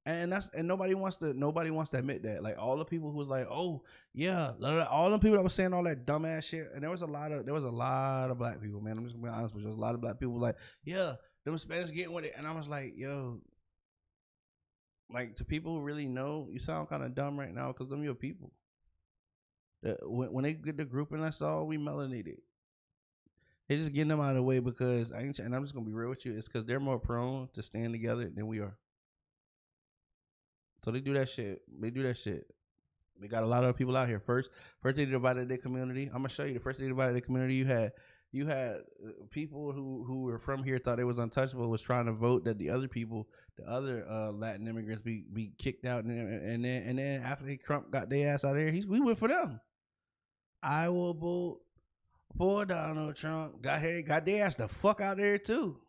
And nobody wants to admit that. Like all the people who was like, "Oh yeah," all the people that was saying all that dumbass shit. And there was a lot of Black people, man. I'm just gonna be honest with you. There was a lot of Black people like, "Yeah, them Spanish getting with it," and I was like, "Yo." Like to people who really know, you sound kind of dumb right now because them your people. When they get the group and that's all, we melanated. They just getting them out of the way because and I'm just gonna be real with you. It's because they're more prone to stand together than we are. So they do that shit. They got a lot of people out here. First they divided their community. I'm gonna show you. The first they divided their community, you had people who were from here thought it was untouchable, was trying to vote that the other Latin immigrants be kicked out, and then after Trump got their ass out of here, we went for them. I will vote for Donald Trump. Got their ass the fuck out there too.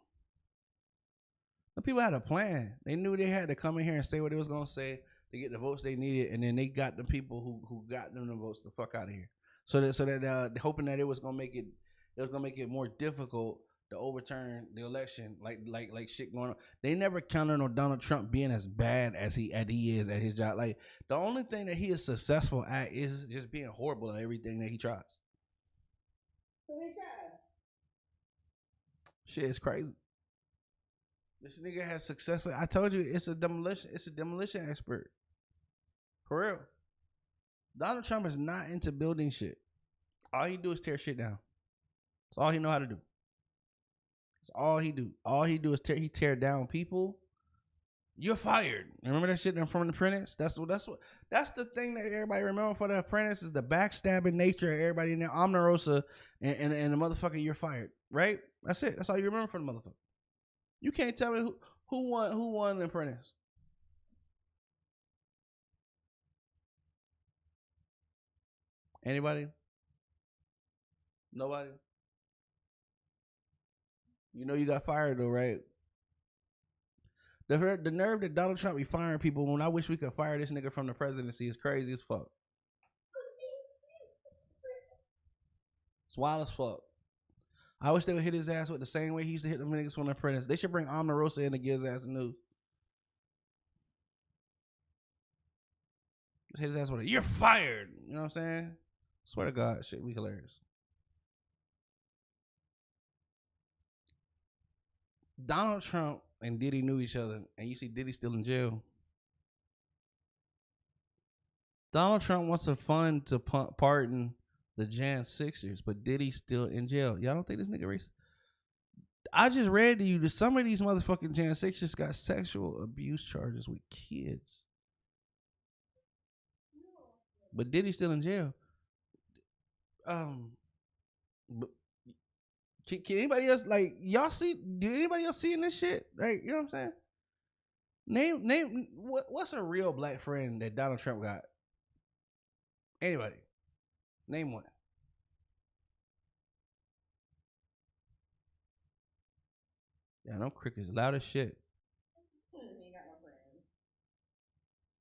The people had a plan. They knew they had to come in here and say what they was gonna say to get the votes they needed, and then they got the people who got them the votes the fuck out of here. so that hoping that it was gonna make it more difficult to overturn the election, like shit going on. They never counted on Donald Trump being as bad as he is at his job. Like the only thing that he is successful at is just being horrible at everything that he tries. So they try. Shit is crazy. This nigga has successfully. I told you it's a demolition. It's a demolition expert. For real. Donald Trump is not into building shit. All he do is tear shit down. That's all he know how to do. That's all he do. All he do is tear down people. You're fired. Remember that shit from The Apprentice? That's the thing that everybody remember for The Apprentice is the backstabbing nature of everybody in there. Omarosa and the motherfucker, you're fired. Right? That's it. That's all you remember from the motherfucker. You can't tell me who won The Apprentice. Anybody? Nobody? You know you got fired though, right? The nerve that Donald Trump be firing people when I wish we could fire this nigga from the presidency is crazy as fuck. It's wild as fuck. I wish they would hit his ass with the same way he used to hit them niggas from The Apprentice. They should bring Omarosa in to give his ass a news. Hit his ass with you're fired. You know what I'm saying? Swear to God, shit be hilarious. Donald Trump and Diddy knew each other, and you see Diddy still in jail. Donald Trump wants to fund to pardon the Jan Sixers, but Diddy's still in jail. Y'all don't think this nigga racist? I just read to you that some of these motherfucking Jan Sixers got sexual abuse charges with kids. But Diddy's still in jail. But can anybody else like y'all see? Did anybody else seeing this shit? Right? You know what I'm saying? Name what's a real black friend that Donald Trump got? Anybody? Name one. Yeah, them crickets loud as shit. He ain't got no friends.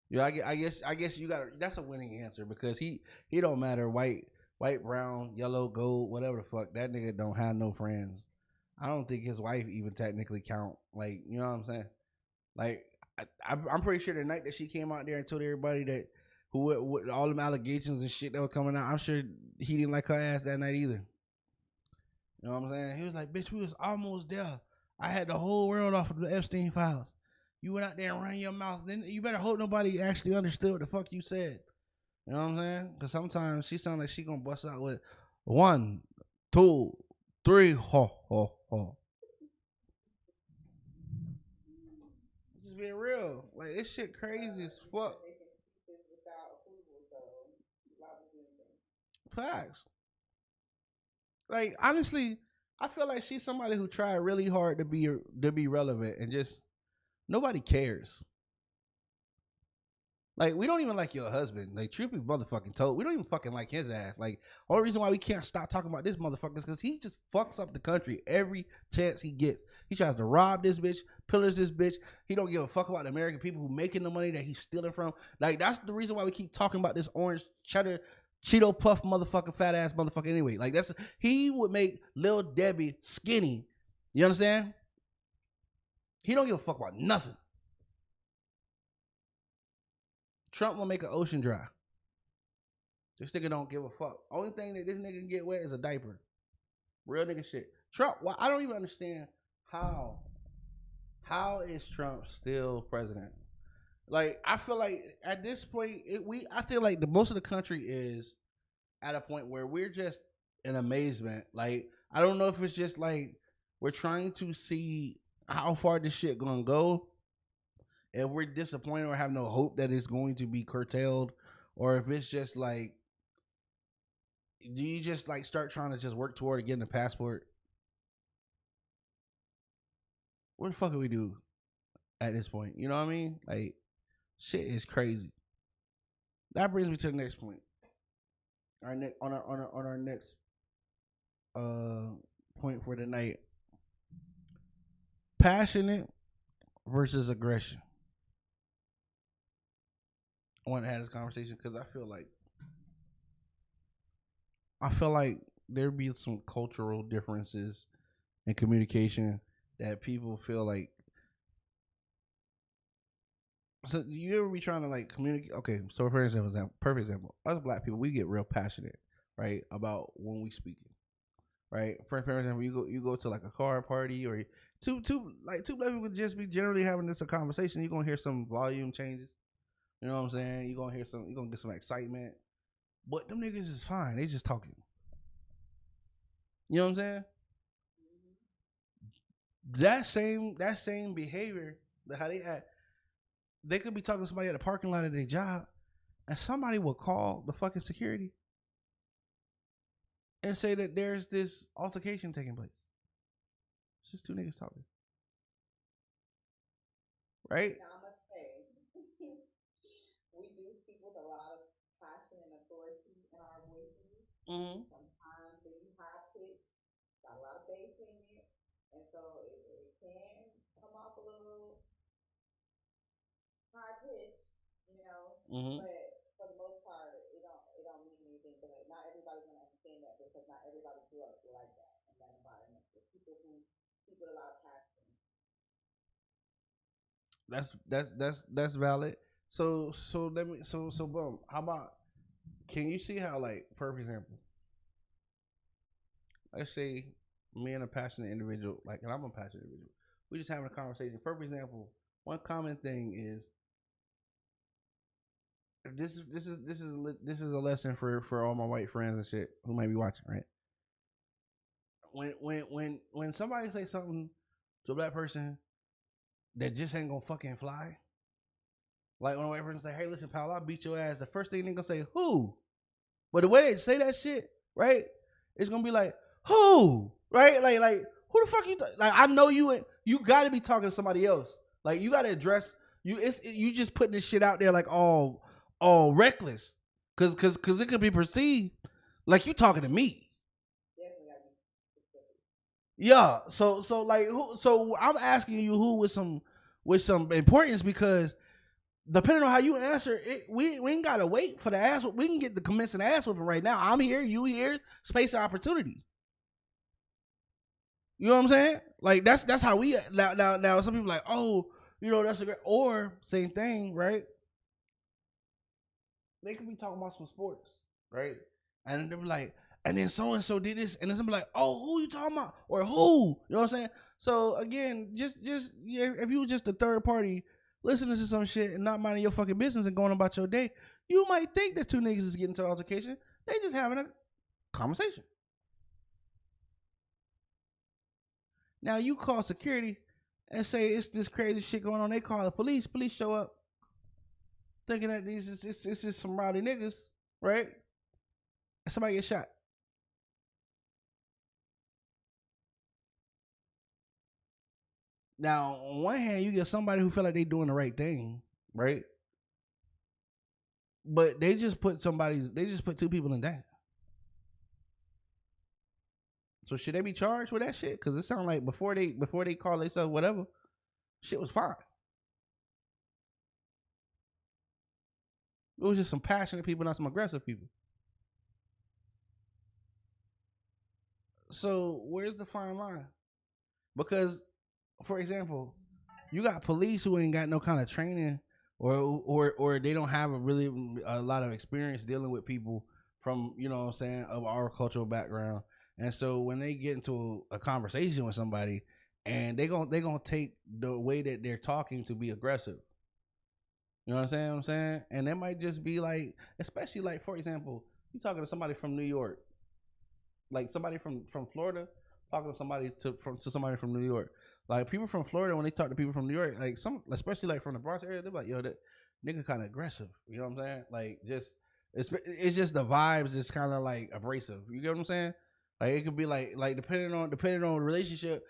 Yeah, I guess you got that's a winning answer because he don't matter white, brown, yellow, gold, whatever the fuck. That nigga don't have no friends. I don't think his wife even technically count. Like, you know what I'm saying? Like, I'm pretty sure the night that she came out there and told everybody that who all them allegations and shit that were coming out, I'm sure he didn't like her ass that night either. You know what I'm saying? He was like, bitch, we was almost there. I had the whole world off of the Epstein files. You went out there and ran your mouth. Then you better hope nobody actually understood what the fuck you said. You know what I'm saying? Because sometimes she sounds like she gonna bust out with 1, 2, 3, ho, ho, ho. Just being real. Like, this shit crazy as fuck. Facts. Like, honestly, I feel like she's somebody who tried really hard to be relevant and just nobody cares. Like, we don't even like your husband. Like, truth be motherfucking told, we don't even fucking like his ass. Like, only reason why we can't stop talking about this motherfucker is because he just fucks up the country every chance he gets. He tries to rob this bitch, pillage this bitch. He don't give a fuck about the American people who making the money that he's stealing from. Like, that's the reason why we keep talking about this orange cheddar Cheeto puff motherfucker, fat ass motherfucker anyway. Like, he would make Lil Debbie skinny. You understand? He don't give a fuck about nothing. Trump will make an ocean dry. This nigga don't give a fuck. Only thing that this nigga can get wet is a diaper. Real nigga shit. Trump, well, I don't even understand how is Trump still president? Like, I feel like at this point, I feel like the most of the country is at a point where we're just in amazement. Like, I don't know if it's just like we're trying to see how far this shit gonna go. If we're disappointed or have no hope that it's going to be curtailed, or if it's just like, do you just like start trying to just work toward getting a passport? What the fuck do we do at this point? You know what I mean? Like, shit is crazy. That brings me to the next point. On our next point for the night. Passionate versus aggression. I want to have this conversation because I feel like I feel like there be some cultural differences in communication that people feel like. So you ever be trying to like communicate? Okay, so for example, perfect example, us black people, we get real passionate, right, about when we speaking, right? For example, you go to like a car party or two black people just be generally having this a conversation. You're gonna hear some volume changes. You know what I'm saying? You're gonna get some excitement. But them niggas is fine. They just talking. You know what I'm saying? That same behavior, how they act, they could be talking to somebody at the parking lot of their job, and somebody will call the fucking security and say that there's this altercation taking place. It's just two niggas talking, right? Now, I must say, we do speak with a lot of passion and authority in our voices. Mm-hmm. Sometimes they be high pitched, got a lot of bass in it, and so it can come off a little high pitched, you know. Mm-hmm. But for the most part, it don't mean anything. But not everybody's gonna understand that because not everybody grew up like that in that environment. There's people who speak with a lot of passion. That's valid. So let me so boom. How about, can you see how, like, for example, let's say me and a passionate individual, like, and I'm a passionate individual, we just having a conversation. For example, one common thing is, this is a lesson for all my white friends and shit who might be watching, right? When somebody say something to a black person that just ain't gonna fucking fly, like when a white person say, "Hey, listen, pal, I'll beat your ass," the first thing they gonna say, "Who?" But the way they say that shit, right? It's gonna be like, "Who?" Right? Like who the fuck you? Like, I know you got to be talking to somebody else. Like, you got to address you. You just putting this shit out there like all reckless, cause it could be perceived like you talking to me. Yeah. So like who? So I'm asking you who with some importance, because depending on how you answer it, we ain't gotta wait for the ass. We can get the commencing ass whooping right now. I'm here, you here, space and opportunity. You know what I'm saying? Like, that's how we now. Some people like, oh, that's a great, or same thing, right? They could be talking about some sports, right? And they be like, and then so and so did this, and then somebody like, oh, who you talking about, or who? You know what I'm saying? So again, just yeah, if you were just a third party listening to some shit and not minding your fucking business and going about your day, you might think that two niggas is getting to an altercation. They just having a conversation. Now you call security and say it's this crazy shit going on. They call the police. Police show up thinking that it's just some rowdy niggas, right? And somebody get shot. Now, on one hand, you get somebody who feel like they doing the right thing, right? But they just put two people in danger. So should they be charged with that shit? Because it sounds like before they call themselves whatever, shit was fine. It was just some passionate people, not some aggressive people. So where's the fine line? Because, for example, you got police who ain't got no kind of training, or they don't have a lot of experience dealing with people from, what I'm saying, of our cultural background. And so when they get into a conversation with somebody, and they gonna take the way that they're talking to be aggressive. You know what I'm saying? And it might just be like, especially like, for example, you talking to somebody from New York, like somebody from Florida talking to somebody to somebody from New York. Like, people from Florida, when they talk to people from New York, like some, especially like from the Bronx area, they're like, yo, that nigga kind of aggressive. You know what I'm saying? Like, just it's just the vibes is kind of like abrasive. You get what I'm saying? Like, it could be like depending on the relationship,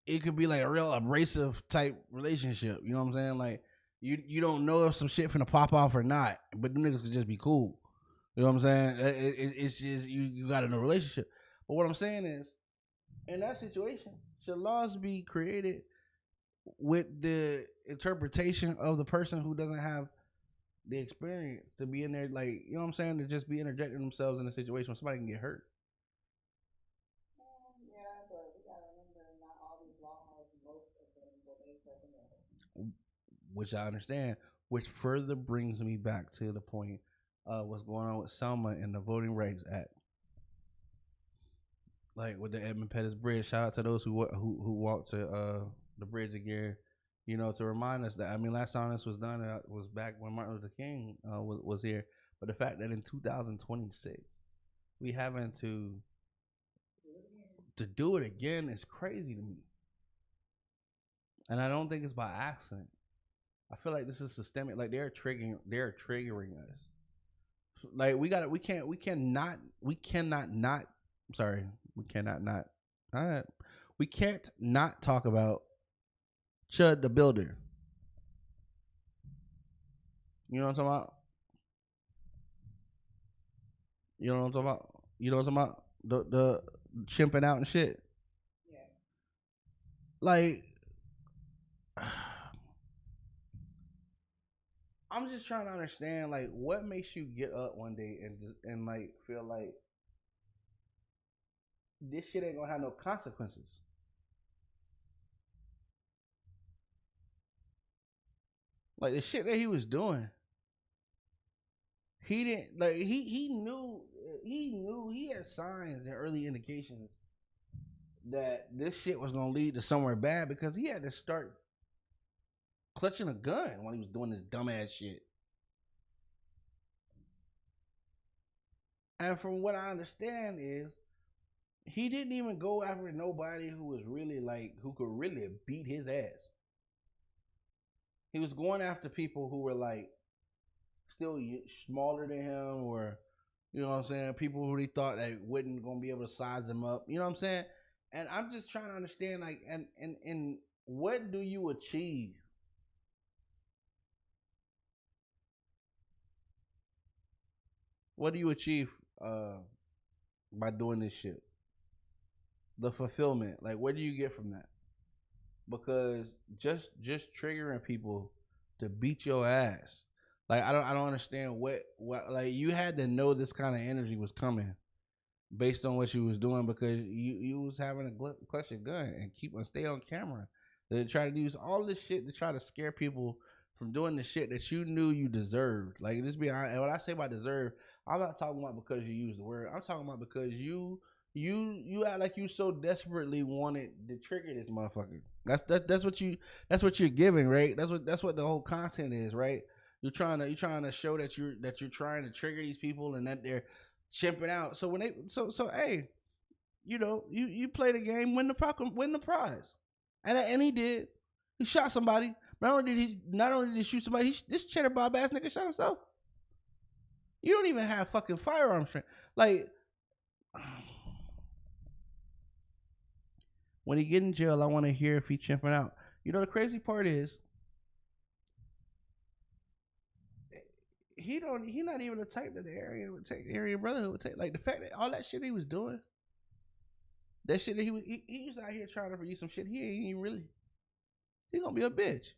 it could be like a real abrasive type relationship. You know what I'm saying? Like, you don't know if some shit finna pop off or not, but them niggas could just be cool. You know what I'm saying? It's just you got in a relationship. But what I'm saying is, in that situation, should laws be created with the interpretation of the person who doesn't have the experience to be in there, like, you know what I'm saying, to just be interjecting themselves in a situation where somebody can get hurt. Yeah, but we gotta remember not all these laws, most of them were made for the Which I understand, which further brings me back to the point of what's going on with Selma and the Voting Rights Act. Like with the Edmund Pettus Bridge, shout out to those who walked to the bridge again, you know, to remind us that, I mean, last time this was done was back when Martin Luther King was here, but the fact that in 2026 we having to do it again is crazy to me, and I don't think it's by accident. I feel like this is systemic. Like they're triggering us. Like we cannot not. Sorry, we cannot not. All right, we can't not talk about Chud the Builder. You know what I'm talking about? You know what I'm talking about? You know what I'm talking about? The chimping out and shit. Yeah. Like, I'm just trying to understand, like, what makes you get up one day and like feel like this shit ain't gonna have no consequences. Like the shit that he was doing, he didn't like. He had signs and early indications that this shit was gonna lead to somewhere bad because he had to start clutching a gun when he was doing this dumbass shit. And from what I understand is he didn't even go after nobody who was really like who could really beat his ass. He was going after people who were like still smaller than him, or you know what I'm saying, people who he thought that wouldn't gonna be able to size him up. You know what I'm saying? And I'm just trying to understand, like, and what do you achieve? What do you achieve by doing this shit? The fulfillment, like, where do you get from that? Because just triggering people to beat your ass, like, I don't understand what like you had to know this kind of energy was coming based on what you was doing, because you was having a clutch your gun and stay on camera to try to use all this shit to try to scare people from doing the shit that you knew you deserved. Like, just be honest, and when I say by deserve, I'm not talking about because you use the word. I'm talking about because you act like you so desperately wanted to trigger this motherfucker. That's what you're giving, right? That's what the whole content is, right? You're trying to show that you're trying to trigger these people and that they're chimping out. So when they so hey, you know, you play the game, win the prize, and he did. He shot somebody. Not only did he shoot somebody, this cheddar bob ass nigga shot himself. You don't even have fucking firearm strength. Like, when he get in jail, I want to hear if he chimping out. You know, the crazy part is he not even the type that the area would take. The area brotherhood would take. Like, the fact that all that shit he was doing, that shit that he was out here trying to produce some shit. He ain't even really. He gonna be a bitch.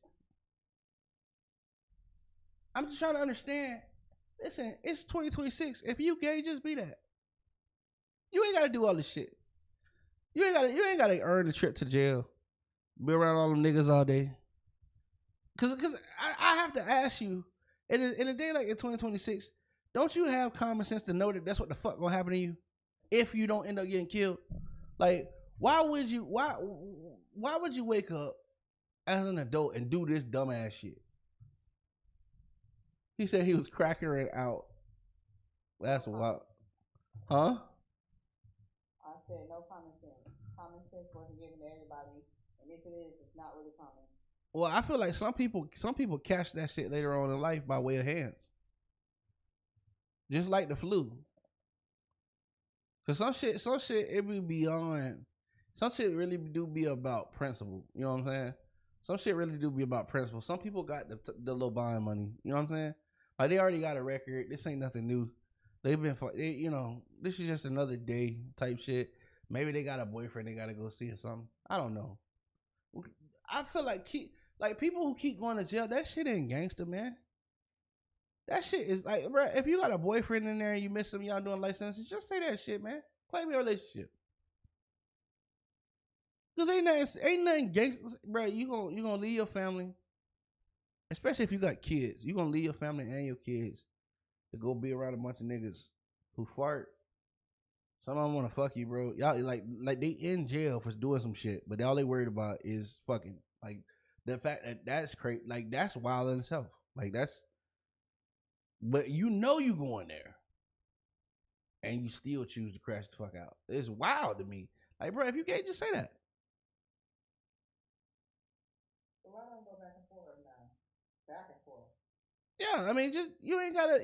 I'm just trying to understand. Listen, it's 2026. If you gay, just be that. You ain't gotta do all this shit. You ain't gotta earn the trip to jail. Be around all them niggas all day. Cause I have to ask you, in a day like in 2026, don't you have common sense to know that that's what the fuck gonna happen to you if you don't end up getting killed? Like, why would you wake up as an adult and do this dumbass shit? He said he was cracking it out. That's wild. Huh? I said no common sense. Common sense wasn't given to everybody, and if it is, it's not really common. Well, I feel like some people catch that shit later on in life by way of hands, just like the flu. Cause some shit it be beyond. Some shit really do be about principle. You know what I'm saying? Some shit really do be about principle. Some people got the little buying money. You know what I'm saying? Like, they already got a record. This ain't nothing new. They've been, you know, this is just another day type shit. Maybe they got a boyfriend they gotta go see or something. I don't know. I feel like people who keep going to jail, that shit ain't gangster, man. That shit is like, bro. If you got a boyfriend in there and you miss him, y'all doing life sentences, just say that shit, man. Claim your relationship. Cause ain't nothing gangster, bro. You gonna leave your family, especially if you got kids. You gonna leave your family and your kids to go be around a bunch of niggas who fart. Some of them want to fuck you, bro. Y'all like they in jail for doing some shit, but all they worried about is fucking. Like the fact that that's crazy, like that's wild in itself. Like that's, but you going there, and you still choose to crash the fuck out. It's wild to me. Like, bro, if you can't just say that. So why don't go back and forth now? Back and forth. Yeah, I mean, just you ain't gotta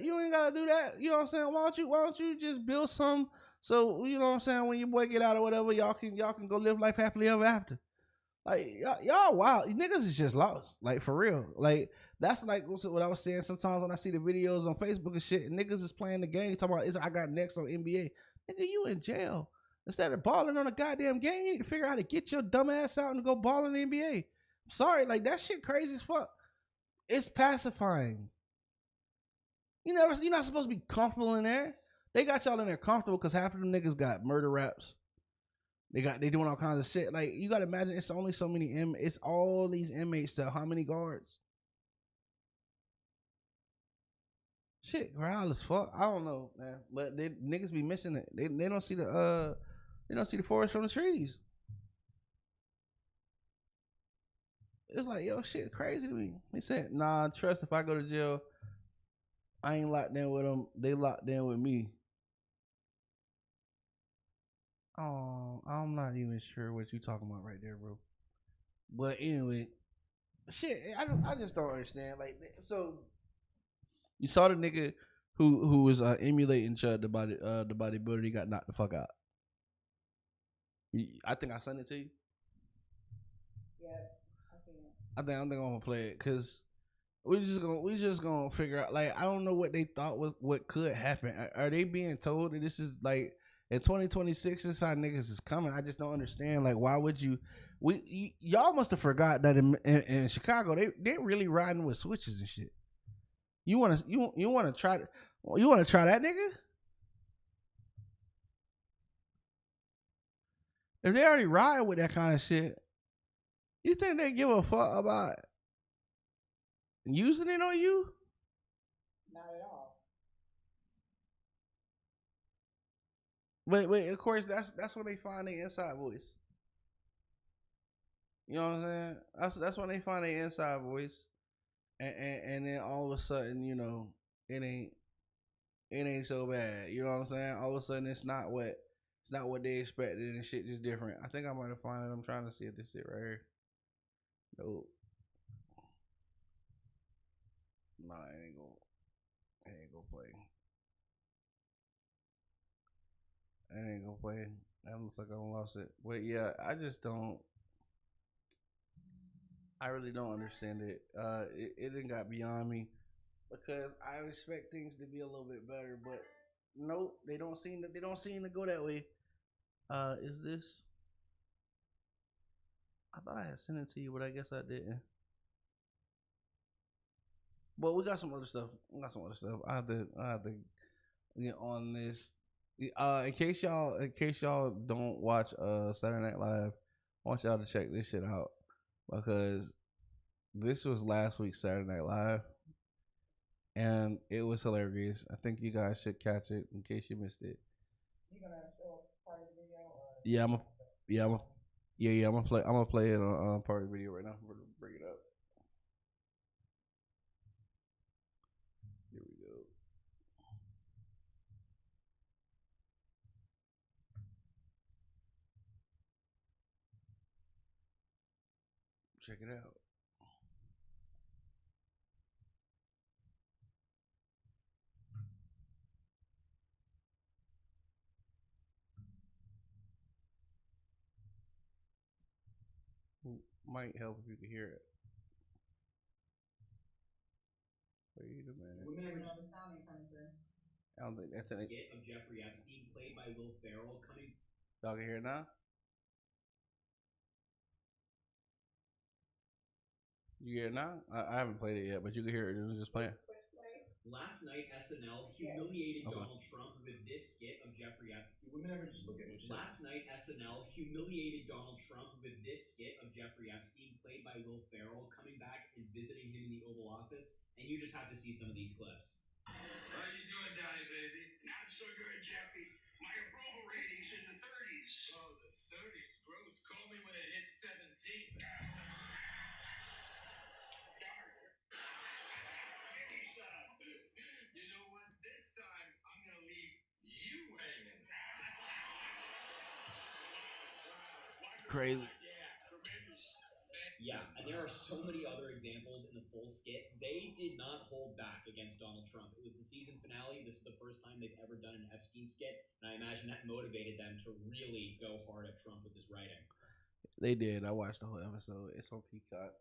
do that. You know what I'm saying? Why don't you just build some so you know what I'm saying, when your boy get out or whatever, y'all can go live life happily ever after. Like y'all wild. Niggas is just lost. Like for real. Like that's like what I was saying sometimes when I see the videos on Facebook and shit, and niggas is playing the game talking about I got next on NBA. Nigga, you in jail. Instead of balling on a goddamn game, you need to figure out how to get your dumb ass out and go ball in the NBA. I'm sorry, like that shit crazy as fuck. It's pacifying. You're not supposed to be comfortable in there. They got y'all in there comfortable because half of them niggas got murder raps. They doing all kinds of shit. Like you gotta imagine, it's only so many it's all these inmates to how many guards? Shit, growl as fuck. I don't know, man. But they niggas be missing it. They don't see the forest from the trees. It's like, yo, shit crazy to me. He said, nah, trust if I go to jail, I ain't locked in with them. They locked in with me. Oh, I'm not even sure what you talking about right there, bro. But anyway, shit, I just don't understand. Like, so you saw the nigga who was emulating Chud the bodybuilder. He got knocked the fuck out. I think I sent it to you. Yeah, I think. I think I'm gonna play it because we just gonna figure out. Like I don't know what they thought was what could happen. Are they being told that this is like in 2026? This how niggas is coming. I just don't understand. Like why would you? Y'all must have forgot that in Chicago they really riding with switches and shit. You wanna try that nigga? If they already ride with that kind of shit, you think they give a fuck about using it on you? Not at all. But of course that's when they find their inside voice. You know what I'm saying? That's when they find their inside voice, and then all of a sudden, it ain't so bad. You know what I'm saying? All of a sudden, it's not what they expected, and shit just different. I think I might have found it. I'm trying to see if this shit right here. Nope. Nah, it ain't gonna play. It ain't gonna play. That looks like I lost it. But yeah, I really don't understand it. It didn't got beyond me because I expect things to be a little bit better, but nope, they don't seem to go that way. Is this? I thought I had sent it to you, but I guess I didn't. But we got some other stuff. I have to get on this. In case y'all don't watch Saturday Night Live, I want y'all to check this shit out because this was last week's Saturday Night Live, and it was hilarious. I think you guys should catch it in case you missed it. You gonna show part of the video or? Yeah, I'm gonna play it on part of the video right now. We're gonna bring it up. Here we go. Check it out. Might help if you can hear it. Wait a minute. No, the sound ain't coming through. I don't think that's it. Skit of Jeffrey Epstein, played by Will Ferrell, coming. Y'all can hear it now? You hear it now? I haven't played it yet, but you can hear it. It was just playing. Last night, SNL humiliated Okay. Donald Trump with this skit of Jeffrey Epstein. Women ever just look at me? Last night, SNL humiliated Donald Trump with this skit of Jeffrey Epstein, played by Will Ferrell, coming back and visiting him in the Oval Office. And you just have to see some of these clips. How you doing, Donnie, baby? Not so good, Jeffy. My approval rating's in the 30s. Oh, the 30s. Gross. Call me when it hits 17. Darn. Give me some. You know what? This time, I'm going to leave you hanging. Crazy. Yeah, tremendous. Yeah, and there are so many other examples in the full skit. They did not hold back against Donald Trump. It was the season finale. This is the first time they've ever done an Epstein skit, and I imagine that motivated them to really go hard at Trump with this writing. They did. I watched the whole episode. It's on Peacock.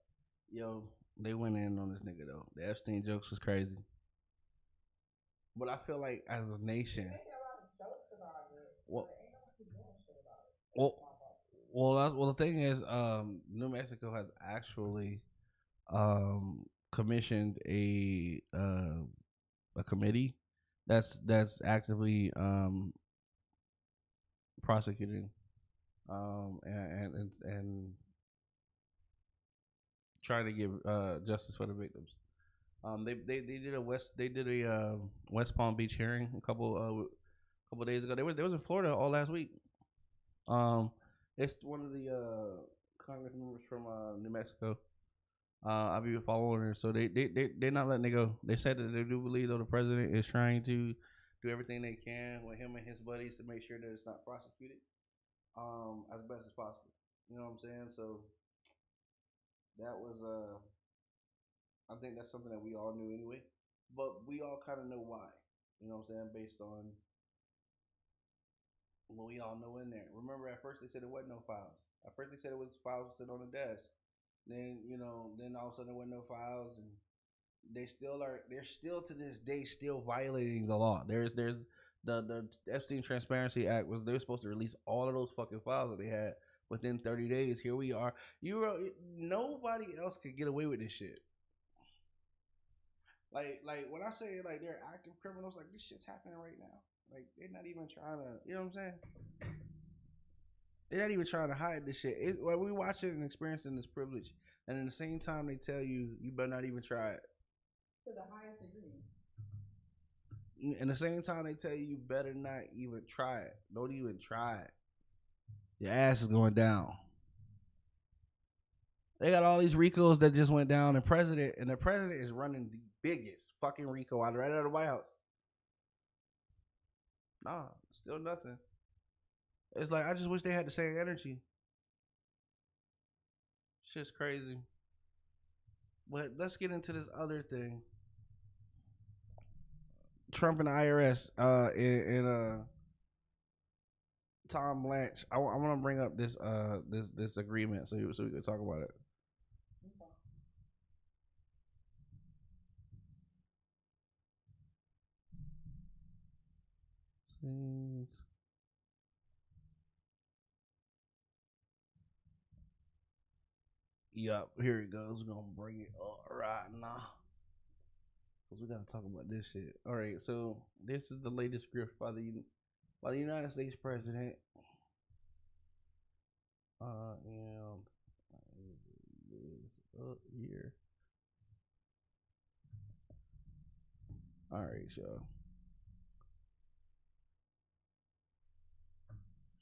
Yo, they went in on this nigga though. The Epstein jokes was crazy. But I feel like as a nation, They made a lot of jokes about it, well, but ain't nobody doing shit about it. well, well, the thing is, New Mexico has actually commissioned a committee that's actively prosecuting and trying to give justice for the victims. They did a West Palm Beach hearing a couple days ago. They was in Florida all last week. It's one of the Congress members from New Mexico. I've been following her, so they're not letting it go. They said that they do believe though the president is trying to do everything they can with him and his buddies to make sure that it's not prosecuted as best as possible. You know what I'm saying? So that was I think that's something that we all knew anyway, but we all kind of know why. You know what I'm saying? Based on what we all know in there. Remember, at first they said there wasn't no files. At first they said it was files sitting on the desk. Then then all of a sudden there wasn't no files, and they still are. They're still to this day still violating the law. There's the Epstein Transparency Act was they were supposed to release all of those fucking files that they had within 30 days. Here we are. Nobody else could get away with this shit. Like when I say like they're active criminals, like this shit's happening right now. Like they're not even trying to, you know what I'm saying? They're not even trying to hide this shit. Like we watching and experiencing this privilege, and at the same time they tell you you better not even try it. To the highest degree. And the same time they tell you better not even try it. Don't even try it. Your ass is going down. They got all these RICOs that just went down, and the president is running the biggest fucking RICO right out of the White House. Nah, still nothing. It's like I just wish they had the same energy. Shit's crazy. But let's get into this other thing. Trump and the IRS and Tom Blanche. I want to bring up this agreement so we can talk about it. Okay. Yup, here it goes. We're gonna bring it up right now. Cause we gotta talk about this shit. All right, so this is the latest grift by the United States president. And up here. All right, so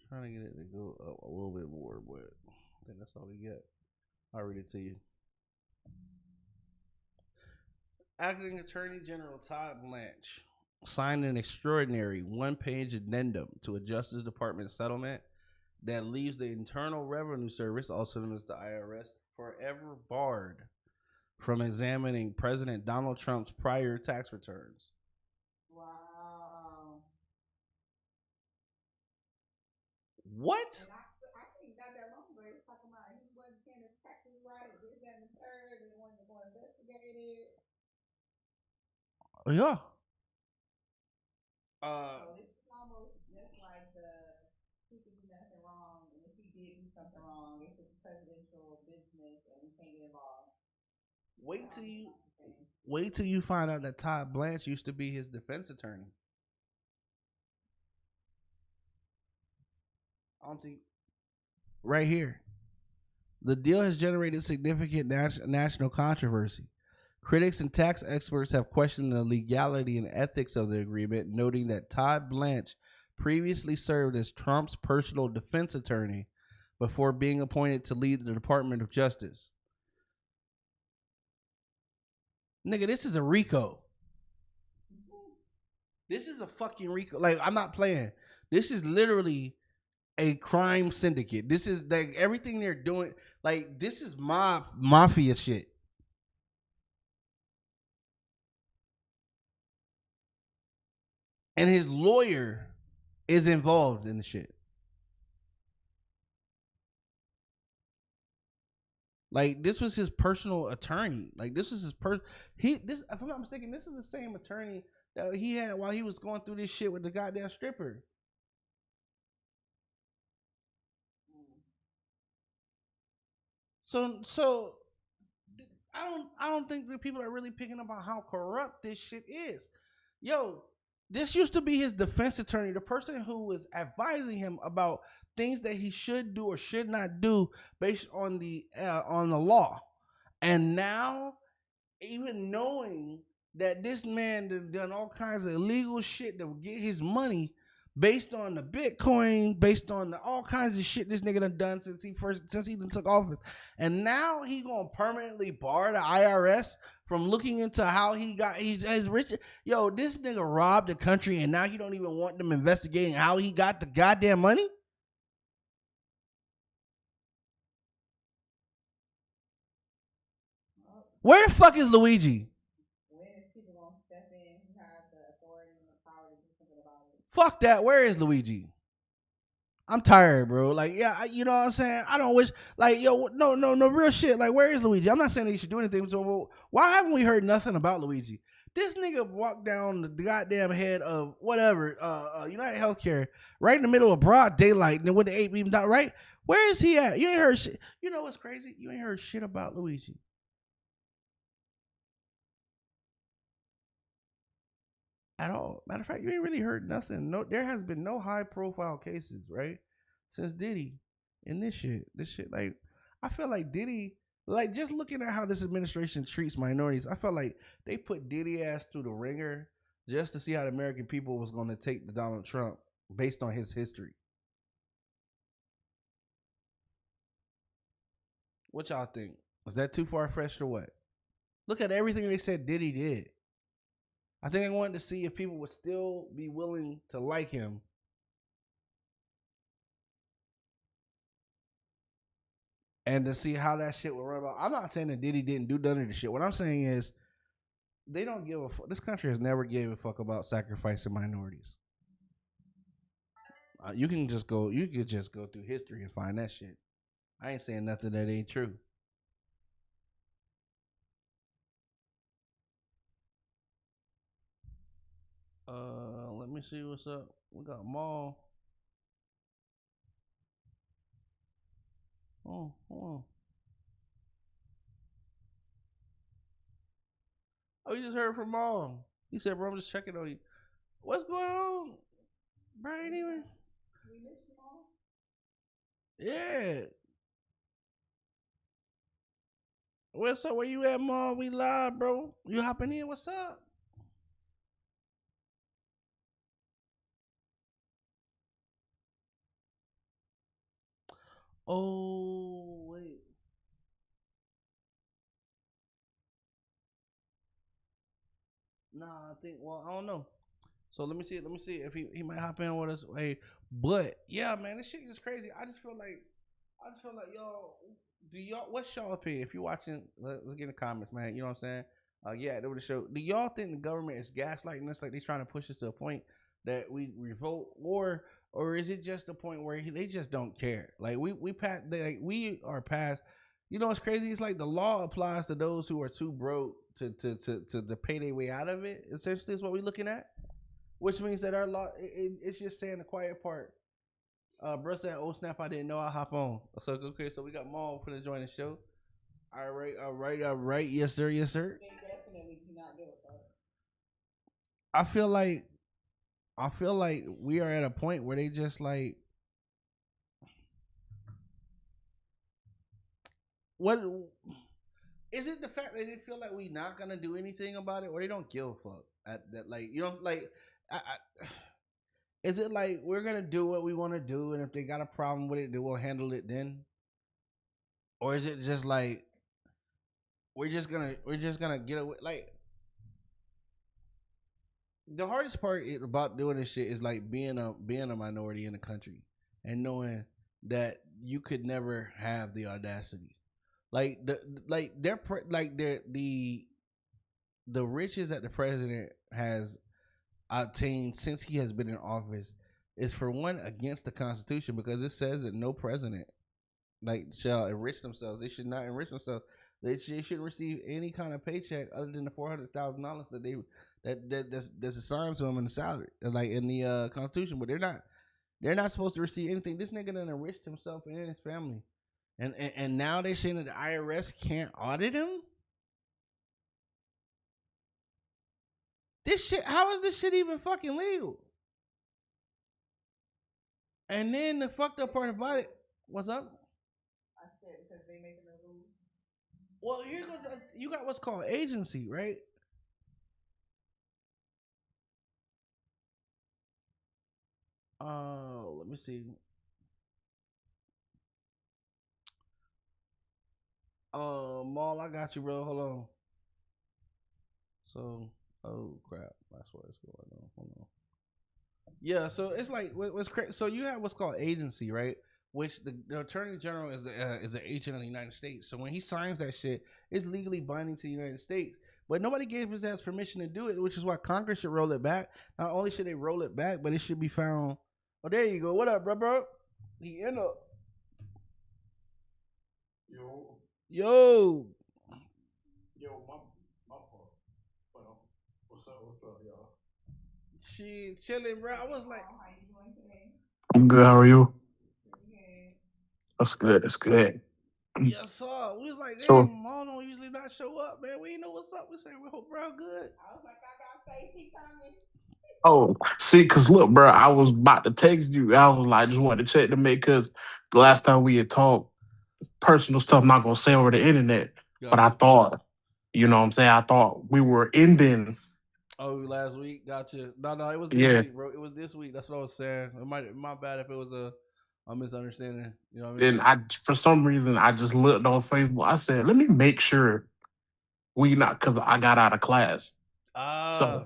trying to get it to go up a little bit more, but I think that's all we get. I'll read it to you. Acting Attorney General Todd Blanche signed an extraordinary one-page addendum to a Justice Department settlement that leaves the Internal Revenue Service, also known as the IRS, forever barred from examining President Donald Trump's prior tax returns. Wow. What? And I think not that long ago, he was talking about he wasn't paying his taxes right, this, that, and the third, and wanted to go investigate it. Yeah. So this is almost just like he could do nothing wrong, and if he did do something wrong, it's a presidential business, and we can't get involved. Wait Wait till you find out that Todd Blanche used to be his defense attorney. I don't think right here. The deal has generated significant national controversy. Critics and tax experts have questioned the legality and ethics of the agreement, noting that Todd Blanche previously served as Trump's personal defense attorney before being appointed to lead the Department of Justice. Nigga, this is a RICO. This is a fucking RICO. Like, I'm not playing. This is literally a crime syndicate. This is like everything they're doing. Like, this is mafia shit. And his lawyer is involved in the shit. Like, this was his personal attorney. Like, this is his this, if I'm not mistaken, this is the same attorney that he had while he was going through this shit with the goddamn stripper. So I don't think that people are really picking up on how corrupt this shit is. Yo, this used to be his defense attorney, the person who was advising him about things that he should do or should not do based on the law. And now, even knowing that this man done all kinds of illegal shit to get his money based on the Bitcoin, based on all kinds of shit this nigga done since he done took office, and now he gonna permanently bar the IRS from looking into how he's rich. Yo, this nigga robbed the country, and now he don't even want them investigating how he got the goddamn money. Where the fuck is Luigi? When is people gonna step in who have the authority and the power to do something about it? Fuck that. Where is Luigi? I'm tired, bro. Like, yeah, you know what I'm saying? I don't wish, like, yo, no, real shit. Like, where is Luigi? I'm not saying that he should do anything. So, why haven't we heard nothing about Luigi? This nigga walked down the goddamn head of whatever, United Healthcare, right in the middle of broad daylight, and then with the 8 beam dot, right? Where is he at? You ain't heard shit. You know what's crazy? You ain't heard shit about Luigi. At all. Matter of fact, you ain't really heard nothing. No, there has been no high profile cases, right? Since Diddy and this shit. Like, I feel like Diddy, like, just looking at how this administration treats minorities, I felt like they put Diddy ass through the ringer just to see how the American people was going to take the Donald Trump based on his history. What y'all think? Is that too far-fetched or what? Look at everything they said Diddy did. I think I wanted to see if people would still be willing to like him. And to see how that shit would run about. I'm not saying that Diddy didn't do none of the shit. What I'm saying is, they don't give a fuck. This country has never gave a fuck about sacrificing minorities. You could just go through history and find that shit. I ain't saying nothing that ain't true. Let me see what's up. We got Maul. Oh, hold on. Oh, you just heard from Maul. He said, bro, I'm just checking on you. What's going on? Bro, ain't even. We miss you all. Yeah. What's up? Where you at, Maul? We live, bro. You hopping in? What's up? Oh, wait. Nah, I think. Well, I don't know. So let me see. Let me see if he might hop in with us. Hey, but yeah, man, this shit is crazy. I just feel like y'all. Do y'all? What's y'all opinion? If you're watching, let's get in the comments, man. You know what I'm saying? Yeah, they would show. Do y'all think the government is gaslighting us? Like they trying to push us to a point that we revolt, or is it just a point where they just don't care? Like we pass. We are past. You know what's crazy? It's like the law applies to those who are too broke to pay their way out of it. Essentially, is what we're looking at. Which means that our law, it's just saying the quiet part. Bro said, "Oh snap! I didn't know I hop on." So okay, so we got Maul for to join the show. All right. Yes sir. Yes sir. Big definitely do not give a fuck. I feel like we are at a point where they just like what is it the fact that they feel like we not gonna do anything about it or they don't give a fuck at that like you know like I is it like we're gonna do what we want to do and if they got a problem with it they will handle it then or is it just like we're just gonna get away like the hardest part about doing this shit is like being a minority in the country and knowing that you could never have the audacity like the riches that the president has obtained since he has been in office is for one against the constitution because it says that no president like shall enrich themselves. They should not enrich themselves. They shouldn't receive any kind of paycheck other than the $400,000 that that's assigned to them in the salary, like in the Constitution. But they're not supposed to receive anything. This nigga done enriched himself and his family, and now they're saying that the IRS can't audit him. This shit, how is this shit even fucking legal? And then the fucked up part about it, what's up? I said because they making the rules. Well, here's what you got. What's called agency, right? Let me see. Maul, I got you, bro. Hold on. So, oh crap, that's what's going on. Hold on. Yeah, so it's like what's crazy. So you have what's called agency, right? Which the attorney general is an agent of the United States. So when he signs that shit, it's legally binding to the United States. But nobody gave his ass permission to do it, which is why Congress should roll it back. Not only should they roll it back, but it should be found. Oh, there you go. What up, bro? He in up. Yo, Yo, my fault. Well, what's up, y'all? she chilling, bro. I was like, How you doing today? I'm good. How are you? Pretty good. That's good. That's good. yes, sir. We was like, So, damn, Maul don't usually not show up, man. We ain't know what's up. We say, we hope bro good. I was like, I got faith. He coming. oh, see, cause look, bro, I was about to text you. I was like, just wanted to check to make, cause the last time we had talked, personal stuff, I'm not gonna say over the internet. But I Gotcha. thought, you know what I'm saying? I thought we were ending. Oh, last week, gotcha. No, it was this Yeah. week, bro. It was this week. That's what I was saying. It might, my bad if it was a misunderstanding. You know what I mean? And for some reason, I just looked on Facebook. I said, let me make sure we not, cause I got out of class. So, Ah,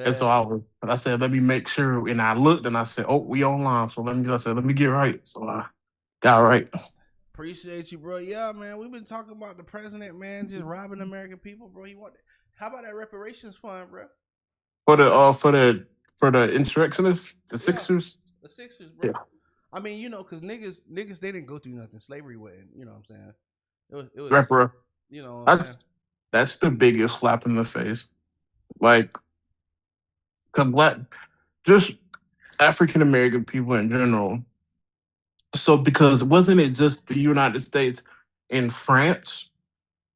and so bad. I said, let me make sure. And I looked and I said, oh, we online. So I said, let me get right. So I got right. Appreciate you, bro. Yeah, man. We've been talking about the president, man, just robbing American people, bro. He want. How about that reparations fund, bro? For the for the insurrectionists, the Yeah, Sixers. the Sixers, Yeah. bro. I mean, cause niggas, they didn't go through nothing. Slavery wasn't. You know what I'm saying? It was. Repara. You know what I'm saying? That's that's the biggest slap in the face. Like, 'cause black, just African American people in general. So because wasn't it just the United States and France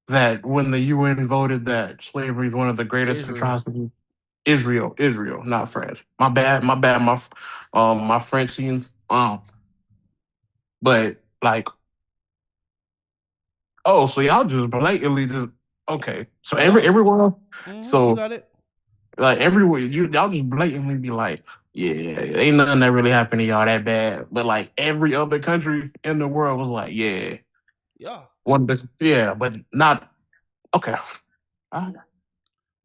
that when the UN voted that slavery is one of the greatest Israel. atrocities? Israel, not France. My bad, my Frenchians. But like, oh, so y'all just blatantly just okay. So Yeah. everyone, You so got it. like everywhere, y'all just blatantly be like, yeah, ain't nothing that really happened to y'all that bad. But like every other country in the world was like, yeah, Yeah. yeah, but not okay. Uh,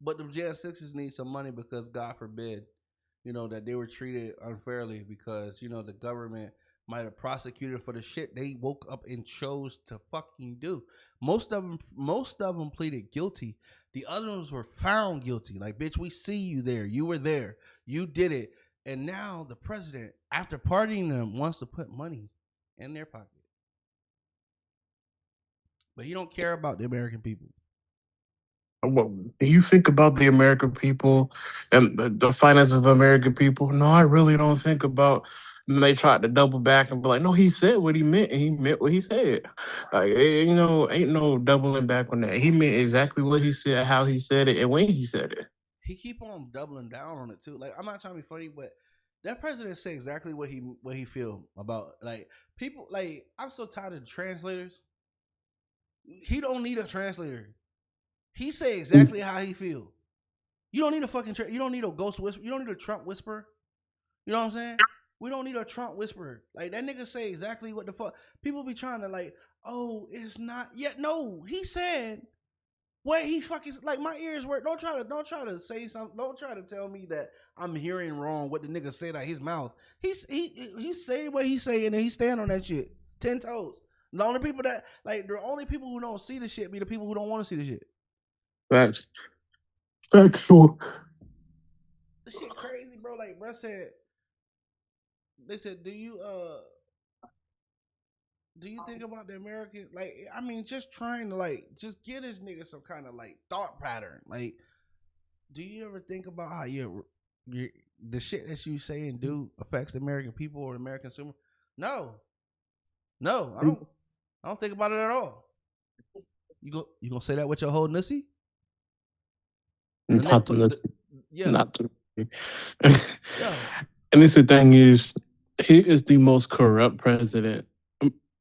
But the Jan Sixers need some money because God forbid, that they were treated unfairly because, the government might have prosecuted for the shit they woke up and chose to fucking do. Most of them pleaded guilty. The others were found guilty. Like, bitch, we see you there. You were there. You did it. And now the president, after pardoning them, wants to put money in their pocket. But he don't care about the American people. What do you think about the American people and the finances of the American people? No, I really don't think about. And they tried to double back and be like, no, he said what he meant, and he meant what he said. Like, ain't no doubling back on that. He meant exactly what he said, how he said it, and when he said it. He keep on doubling down on it too. Like I'm not trying to be funny, but that president say exactly what he feel about like people. Like I'm so tired of the translators. He don't need a translator. He say exactly how he feel. You don't need a fucking. You don't need a ghost whisper. You don't need a Trump whisperer. You know what I'm saying? We don't need a Trump whisperer. Like that nigga say exactly what the fuck. People be trying to like, oh, it's not yet. No, he said what he fucking like. My ears work. Don't try to say something. Don't try to tell me that I'm hearing wrong what the nigga said out his mouth. He say what he saying and he stand on that shit 10 toes. The only people who don't see the shit be the people who don't want to see the shit. Facts. Factual. The shit crazy, bro. Like, bro said, they said, do you think about the American? Like, I mean, just trying to like, just get this nigga some kind of like thought pattern. Like, do you ever think about how your the shit that you say and do affects the American people or the American consumer? No, I don't think about it at all. You gonna say that with your whole nussy? Not the nussy. Yeah. Not the yeah. And this the thing is, he is the most corrupt president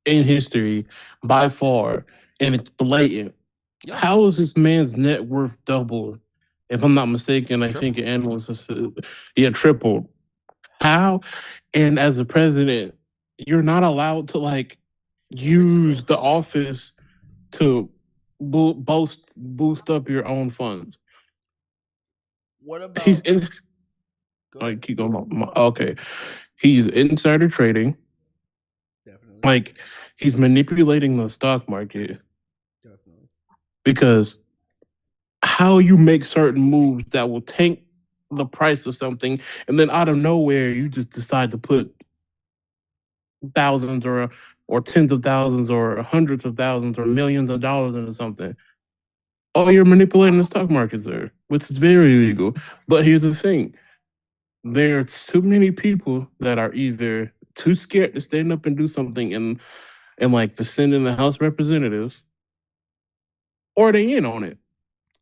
in history by far, and it's blatant. Yeah. How is this man's net worth doubled? If I'm not mistaken, I think analysts tripled. How? And as a president, you're not allowed to like use the office to boost up your own funds. What about he's in? Like keep going. Okay, he's insider trading. Definitely. Like he's manipulating the stock market. Definitely. Because how you make certain moves that will tank the price of something, and then out of nowhere you just decide to put thousands or tens of thousands or hundreds of thousands or millions of dollars into something. Oh, you're manipulating the stock market, sir, which is very illegal. But here's the thing. There's too many people that are either too scared to stand up and do something in like the Senate and the House of Representatives, or they in on it.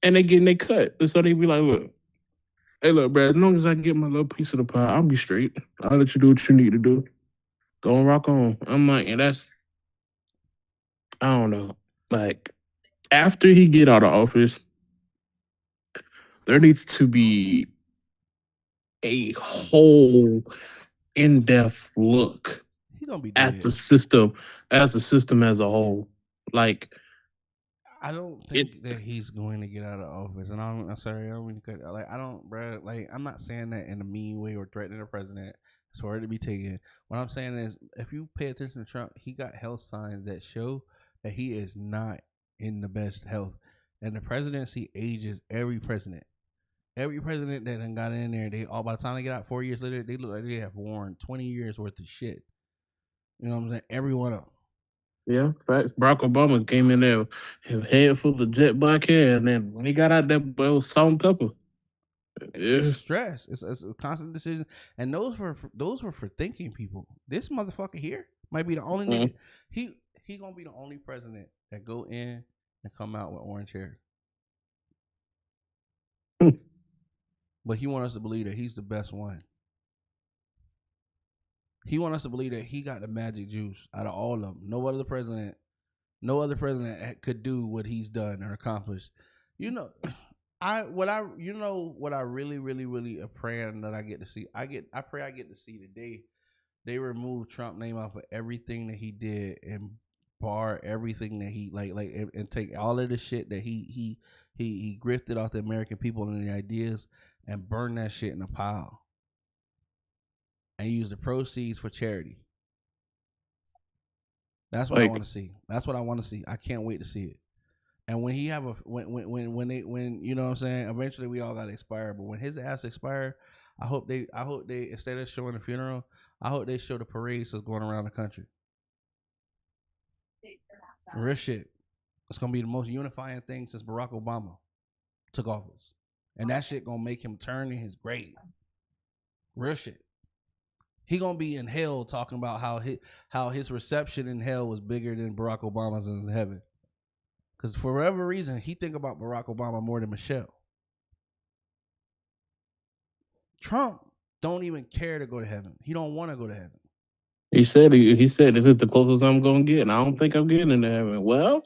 And they getting they cut. So they be like, look, hey, look, bro, as long as I get my little piece of the pie, I'll be straight. I'll let you do what you need to do. Go and rock on. I'm like, and that's, I don't know. Like, after he get out of office, there needs to be a whole in-depth look at the system as a whole. Like, I don't think that he's going to get out of office, and I'm sorry, I don't mean to cut. Like, I don't, bro. Like, I'm not saying that in a mean way or threatening the president. It's hard to be taken. What I'm saying is, if you pay attention to Trump, he got health signs that show that he is not in the best health, and the presidency ages every president. Every president that done got in there, they all by the time they get out 4 years later, they look like they have worn 20 years worth of shit. You know what I'm saying? Every one of them. Yeah, facts. Barack Obama came in there, head full of jet black hair, and then when he got out there, it was salt and pepper. Yeah. It's stress. It's a constant decision, and those were for thinking people. This motherfucker here might be the only nigga. He gonna be the only president that go in and come out with orange hair. But he want us to believe that he's the best one. He want us to believe that he got the magic juice out of all of them. No other president could do what he's done or accomplished. You know, what I really, really, really am praying that I get to see. I pray I get to see the day they remove Trump name off of everything that he did and bar everything that he like and take all of the shit that he grifted off the American people and the ideas and burn that shit in a pile and use the proceeds for charity. That's what I want to see. That's what I want to see. I can't wait to see it. And when he have when you know what I'm saying, eventually we all got to expire. But when his ass expire, I hope they instead of showing the funeral, I hope they show the parades that's going around the country. Real shit. It's gonna be the most unifying thing since Barack Obama took office, and that shit gonna make him turn in his grave. Real shit. He gonna be in hell talking about how his reception in hell was bigger than Barack Obama's in heaven. Because for whatever reason, he think about Barack Obama more than Michelle. Trump don't even care to go to heaven. He don't want to go to heaven. He said this is the closest I'm gonna get, and I don't think I'm getting into heaven. Well,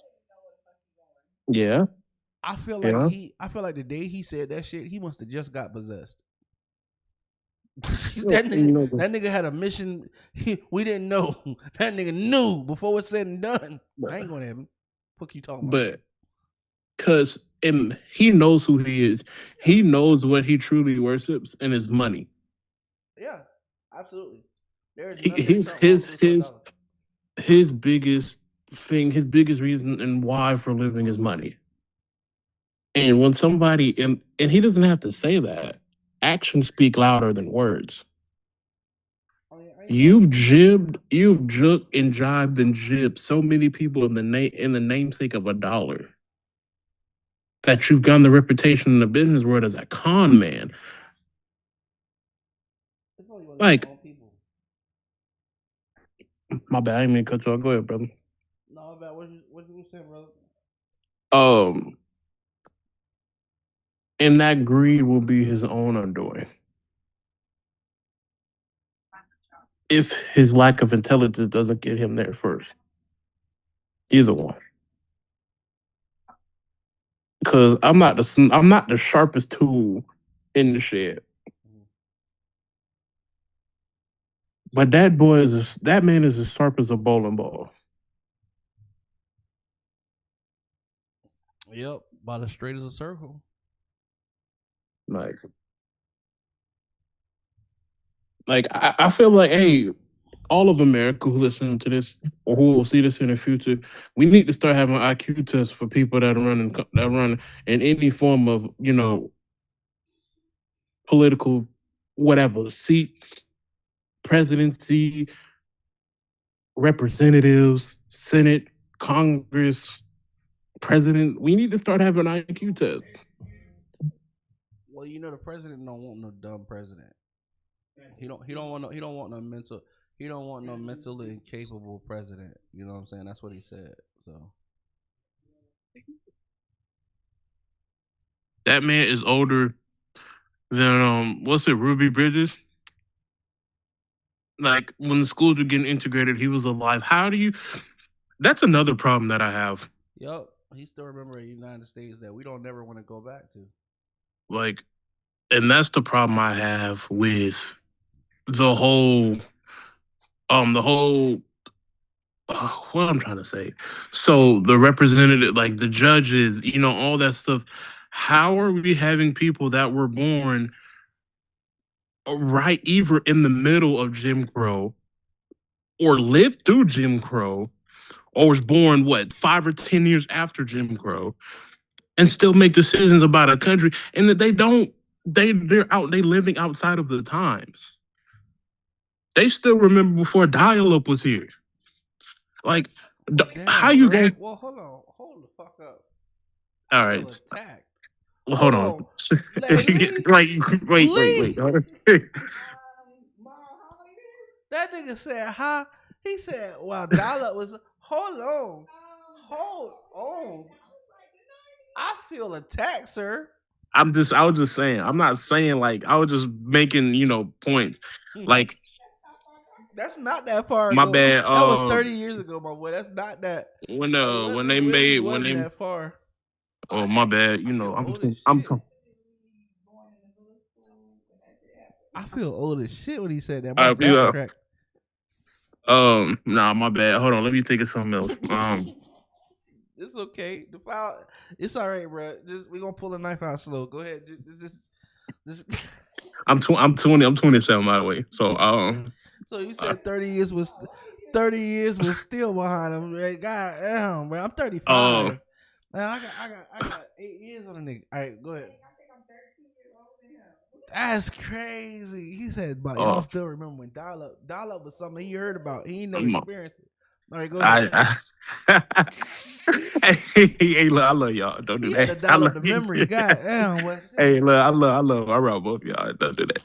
yeah. I feel like the day he said that shit, he must have just got possessed. that nigga had a mission we didn't know. That nigga knew before it's said and done. I ain't going to heaven. What you talking about? But because he knows who he is. He knows what he truly worships, and his money. Yeah, absolutely. His biggest thing, his biggest reason and why for living is money. And when somebody and he doesn't have to say that. Actions speak louder than words. You've juked and jived and jibbed so many people in the namesake of $1 that you've gotten the reputation in the business world as a con man. Like, my bad, I didn't mean to cut you off. Go ahead, brother. No, bad. What you saying, brother? And that greed will be his own undoing. If his lack of intelligence doesn't get him there first. Either one. Because I'm not the sharpest tool in the shed. But that man is as sharp as a bowling ball. Yep, about as straight as a circle. Like I feel like, hey, all of America who listen to this or who will see this in the future, we need to start having IQ tests for people that run in any form of, political whatever seat, presidency, representatives, Senate, Congress, president. We need to start having an IQ test. Well, the president don't want no dumb president. He don't want no mentally incapable president. You know what I'm saying? That's what he said. So that man is older than Ruby Bridges. Like when the schools were getting integrated, he was alive. That's another problem that I have. Yep. He still remember the United States that we don't never want to go back to. Like, and that's the problem I have with the whole what I'm trying to say. So the representative, like the judges, all that stuff. How are we having people that were born right either in the middle of Jim Crow or lived through Jim Crow or was born 5 or 10 years after Jim Crow and still make decisions about a country, and that they're living outside of the times. They still remember before dial-up was here. Like, how you get? Well, hold the fuck up. All right. Well, hold on. Wait. That nigga said, "Huh?" He said, "Well, dial-up was." Hold on. I feel attacked, sir. I was just saying. I'm not saying like I was just making points. Like. That's not that far my ago. Bad. That was 30 years ago, my boy. That's not that. When they made that far. Oh, my bad. I feel old as shit when he said that. My backtrack. Nah, my bad. Hold on, let me think of something else. It's okay. The file. It's all right, bro. We're gonna pull a knife out slow. Go ahead. Just. I'm 27 by the way. So So you said 30 years was still behind him. Right? God damn, bro. I'm 35. Man, I got 8 years on the nigga. All right, go ahead. That's crazy. He said, but y'all still remember when dial-up was something he heard about. He ain't never experienced it. All right, go ahead. Hey, look, I love y'all. Don't do that. I love the memory. God damn. What? Hey, look, I love both y'all. Don't do that.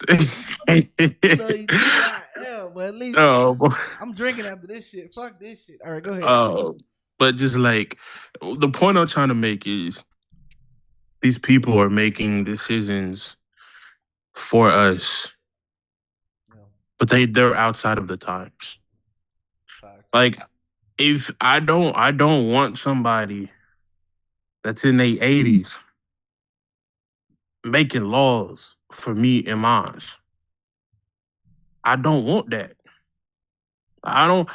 hell, but at least Oh, I'm drinking after this shit. Fuck this shit. All right, go ahead. but just like the point I'm trying to make is these people are making decisions for us, Yeah, but they're outside of the times. facts. Like if I don't want somebody that's in their 80s making laws for me and mine. I don't want that. I don't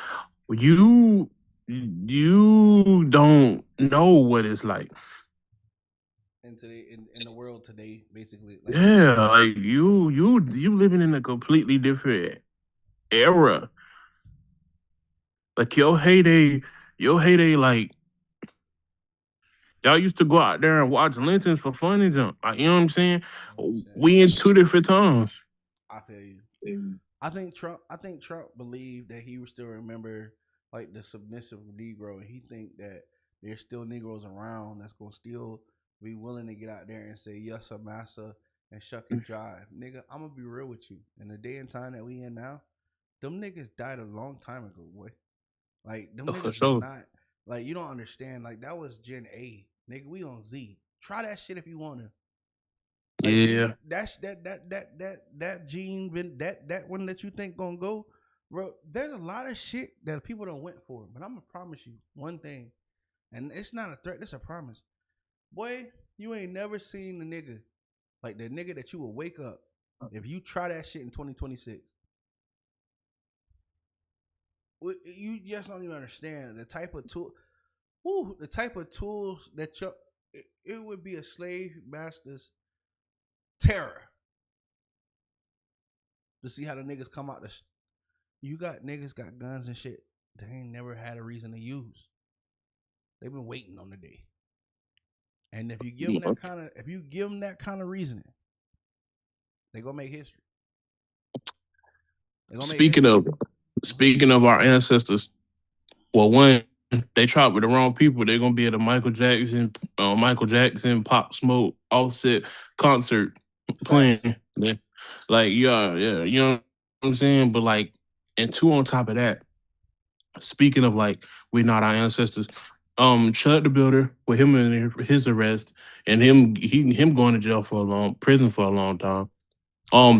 you don't know what it's like. In today, in the world today, basically, like Yeah, like you living in a completely different era. Like your heyday, like y'all used to go out there and watch Lynchings for fun and jump. Like, you know what I'm saying? oh, shit. We in two different times. I feel you. I think Trump believed that he would still remember like the submissive Negro, and he think that there's still Negroes around that's gonna still be willing to get out there and say yes sir, massa, and shuck and jive. Nigga, I'm gonna be real with you. In the day and time that we in now, them niggas died a long time ago, boy. Like them Oh, for niggas is sure. not like you don't understand. Like that was Gen A, nigga. We on Z. Try that shit if you wanna. Like Yeah. that's that gene been that one that you think gonna go, bro. There's a lot of shit that people don't went for, but I'm gonna promise you one thing, and it's not a threat. It's a promise, boy. You ain't never seen the nigga like the nigga that you will wake up if you try that shit in 2026. You just don't even understand the type of tool. Woo, the type of tools that it would be a slave master's terror to see how the niggas come out. You got niggas got guns and shit. They ain't never had a reason to use. They've been waiting on the day. And if you give them that kind of reasoning, they gonna make history. Speaking of our ancestors, well, one they tried with the wrong people, they're gonna be at a Michael Jackson, Pop Smoke, Offset concert playing. Facts. Yeah. Like, yeah, you know what I'm saying? But like, and two on top of that, speaking of like, we're not our ancestors. Chud the Builder with him and his arrest and him going to jail for prison for a long time.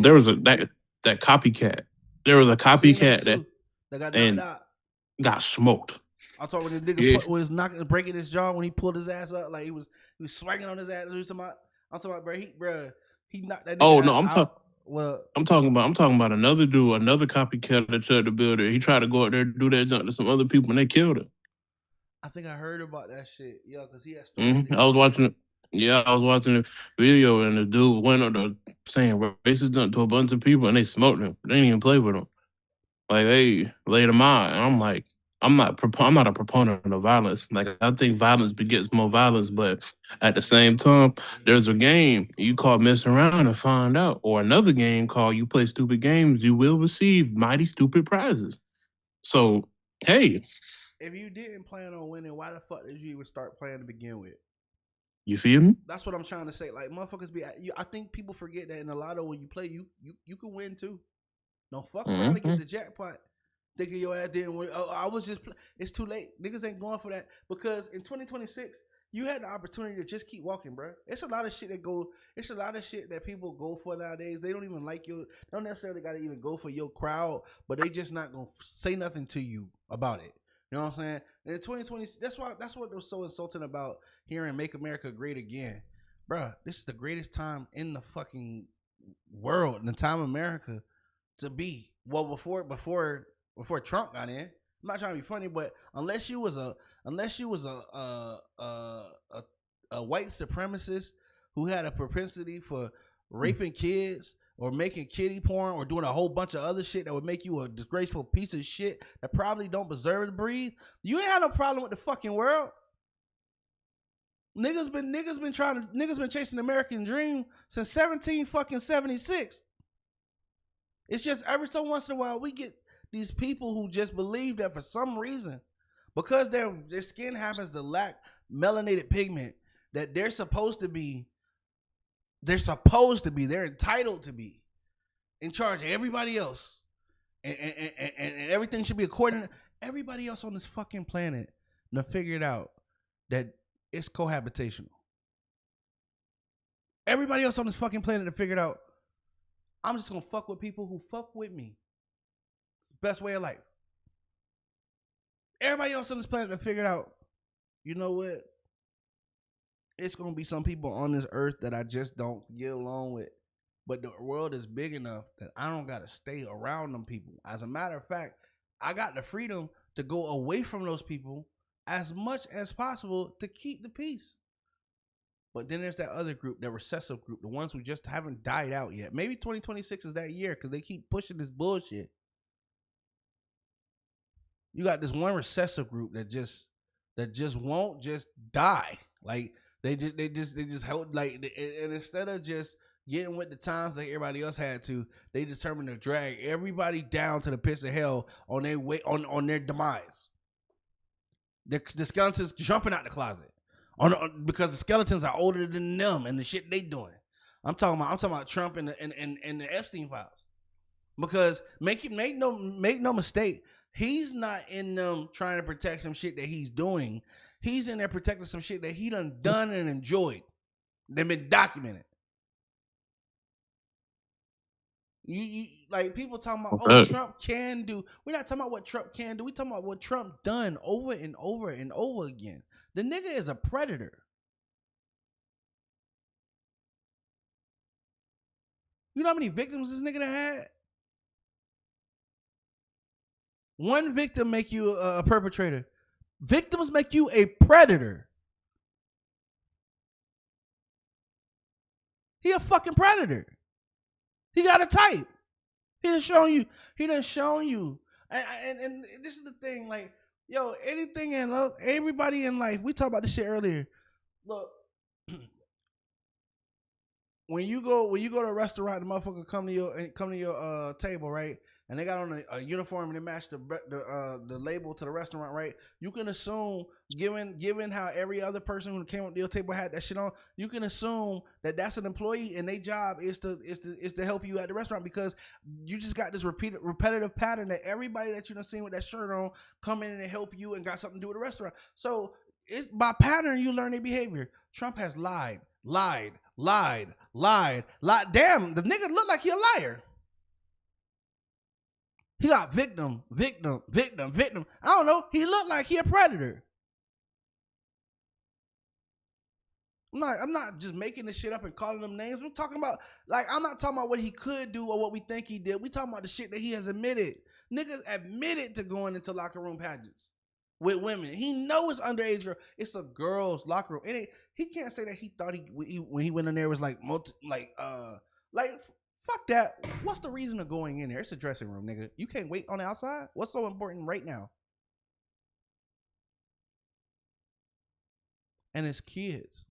There was that copycat. There was a I seen that copycat too. That got knocked and out. got smoked. I talking when the Yeah. nigga was breaking his jaw when he pulled his ass up, like he was swinging on his ass. I'm talking about, bro, he knocked that nigga Oh no, ass out. Well, I'm talking about another dude, another copycat that Chud the Builder. He tried to go out there and do that junk to some other people and they killed him. I think I heard about that shit. Yeah, because he had started it. I was watching the video and the dude went up there saying racist junk to a bunch of people and they smoked him. They didn't even play with him. Like they laid him out, and I'm like, I'm not a proponent of violence. Like I think violence begets more violence, but at the same time, there's a game you call mess around and find out, or another game called you play stupid games, you will receive mighty stupid prizes. So hey, If you didn't plan on winning, why the fuck did you even start playing to begin with? you feel me? That's what I'm trying to say. Like motherfuckers I think people forget that in the lotto when you play, you can win too. Don't fuck around and get the jackpot. Thinking your ass didn't win. Oh, I was just. It's too late. Niggas ain't going for that because in 2026 you had the opportunity to just keep walking, bro. It's a lot of shit that go. It's a lot of shit that people go for nowadays. They don't even like you. Don't necessarily got to even go for your crowd, but they just not gonna say nothing to you about it. You know what I'm saying? And in 2020, that's what was so insulting about hearing "Make America Great Again," bro. This is the greatest time in the fucking world, in the time of America to be. Well, before Trump got in. I'm not trying to be funny, but unless you was a white supremacist who had a propensity for raping kids or making kiddie porn or doing a whole bunch of other shit that would make you a disgraceful piece of shit that probably don't deserve to breathe, you ain't had no problem with the fucking world. Niggas been chasing the American dream since 1776. It's just every so once in a while we get these people who just believe that for some reason, because their skin happens to lack melanated pigment, that they're entitled to be in charge of everybody else. and everything should be according to everybody else on this fucking planet to figure it out that it's cohabitational. Everybody else on this fucking planet to figure it out. I'm just gonna fuck with people who fuck with me. It's the best way of life. Everybody else on this planet to figure it out. You know what? It's gonna be some people on this earth that I just don't get along with. But the world is big enough that I don't gotta stay around them people. As a matter of fact, I got the freedom to go away from those people as much as possible to keep the peace. But then there's that other group, that recessive group, the ones who just haven't died out yet. Maybe 2026 is that year because they keep pushing this bullshit. You got this one recessive group that just won't just die. Like they just held like, and instead of just getting with the times like everybody else had to, they determined to drag everybody down to the pits of hell on their way on their demise. The skeletons jumping out the closet because the skeletons are older than them and the shit they doing. I'm talking about Trump and the Epstein files. Because make no mistake, he's not in them trying to protect some shit that he's doing. He's in there protecting some shit that he done and enjoyed. They've been documented. You like people talking about, oh, Trump can do. We're not talking about what Trump can do. We talking about what Trump done over and over and over again. The nigga is a predator. You know how many victims this nigga done had? One victim make you a perpetrator. Victims make you a predator. He a fucking predator. He got a type. He done shown you. And this is the thing, like, yo, anything in love, everybody in life, we talked about this shit earlier. Look, when you go to a restaurant, the motherfucker come to your table, right? And they got on a uniform and they match the label to the restaurant, right? You can assume, given how every other person who came up to your table had that shit on, you can assume that that's an employee and their job is to help you at the restaurant, because you just got this repetitive pattern that everybody that you done seen with that shirt on come in and help you and got something to do with the restaurant. So it's by pattern you learn their behavior. Trump has lied. Damn, the nigga look like he a liar. He got victim. I don't know. He looked like he a predator. I'm not just making this shit up and calling them names. We're talking about, like, I'm not talking about what he could do or what we think he did. We talking about the shit that he has admitted. Niggas admitted to going into locker room pageants with women. He knows it's underage girl. It's a girl's locker room. He can't say that he thought when he went in there was like fuck that. What's the reason of going in there? It's a dressing room, nigga. You can't wait on the outside? What's so important right now? And it's kids.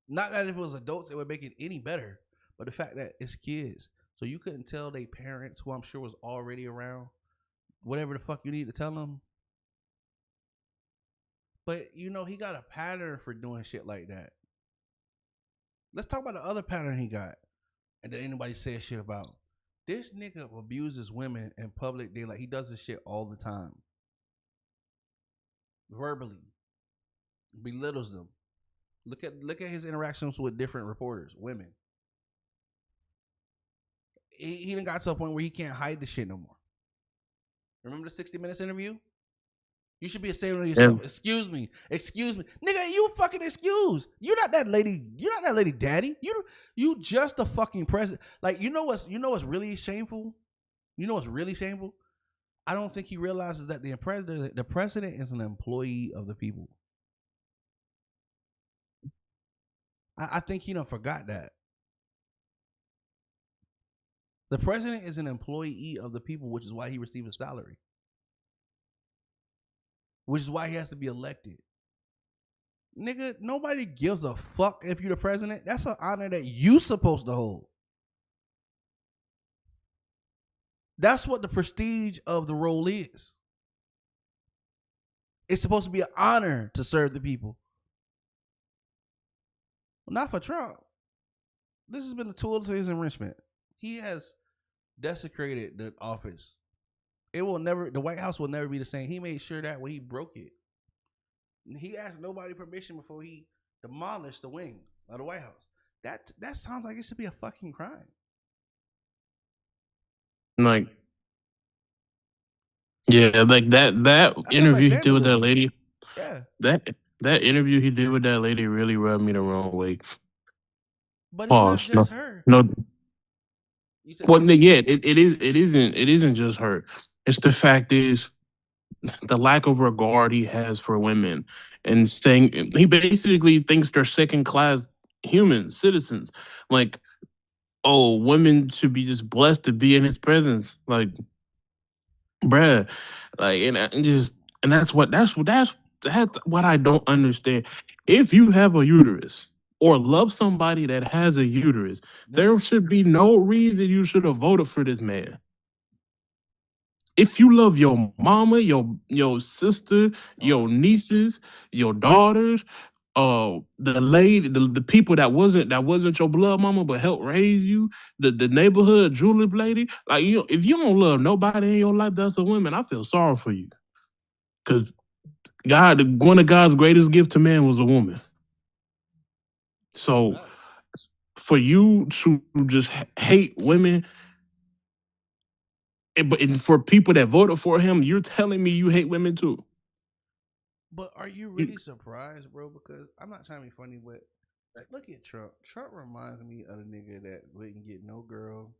Not that if it was adults, it would make it any better. But the fact that it's kids. So you couldn't tell their parents, who I'm sure was already around, whatever the fuck you need to tell them. But, you know, he got a pattern for doing shit like that. Let's talk about the other pattern he got. And that anybody says shit about. This nigga abuses women in public daylight. He does this shit all the time. Verbally. Belittles them. Look at his interactions with different reporters, women. He done got to a point where he can't hide the shit no more. Remember the 60 Minutes interview? You should be ashamed of yourself. Yeah. Excuse me. Nigga, you fucking excuse. You're not that lady daddy. You just a fucking president. Like, you know what's really shameful? You know what's really shameful? I don't think he realizes that the president is an employee of the people. I think he done forgot that. The president is an employee of the people, which is why he receives a salary. Which is why he has to be elected. Nigga, nobody gives a fuck if you're the president. That's an honor that you supposed to hold. That's what the prestige of the role is. It's supposed to be an honor to serve the people. Well, not for Trump. This has been a tool to his enrichment. He has desecrated the office. It will never. The White House will never be the same. He made sure that when he broke it, he asked nobody permission before he demolished the wing of the White House. That sounds like it should be a fucking crime. Like, yeah, like that That sounds like interview he did with that vandalism. lady. Yeah, That interview he did with that lady really rubbed me the wrong way. but it's not Pause. just her. No. You said Well, what? yeah, it isn't just her. It's the fact is the lack of regard he has for women, and saying he basically thinks they're second class humans, citizens. Like, oh, women should be just blessed to be in his presence. Like, bruh, like, and that's what I don't understand. If you have a uterus or love somebody that has a uterus, there should be no reason you should have voted for this man. If you love your mama, your sister, your nieces, your daughters, the lady, the people that wasn't your blood mama but helped raise you, the neighborhood julep lady, like, if you don't love nobody in your life that's a woman, I feel sorry for you. Cause one of God's greatest gift to man was a woman. So for you to just hate women, and for people that voted for him, you're telling me you hate women too. But are you really surprised, bro? Because I'm not trying to be funny, but like, look at Trump. Trump reminds me of the nigga that wouldn't get no girl.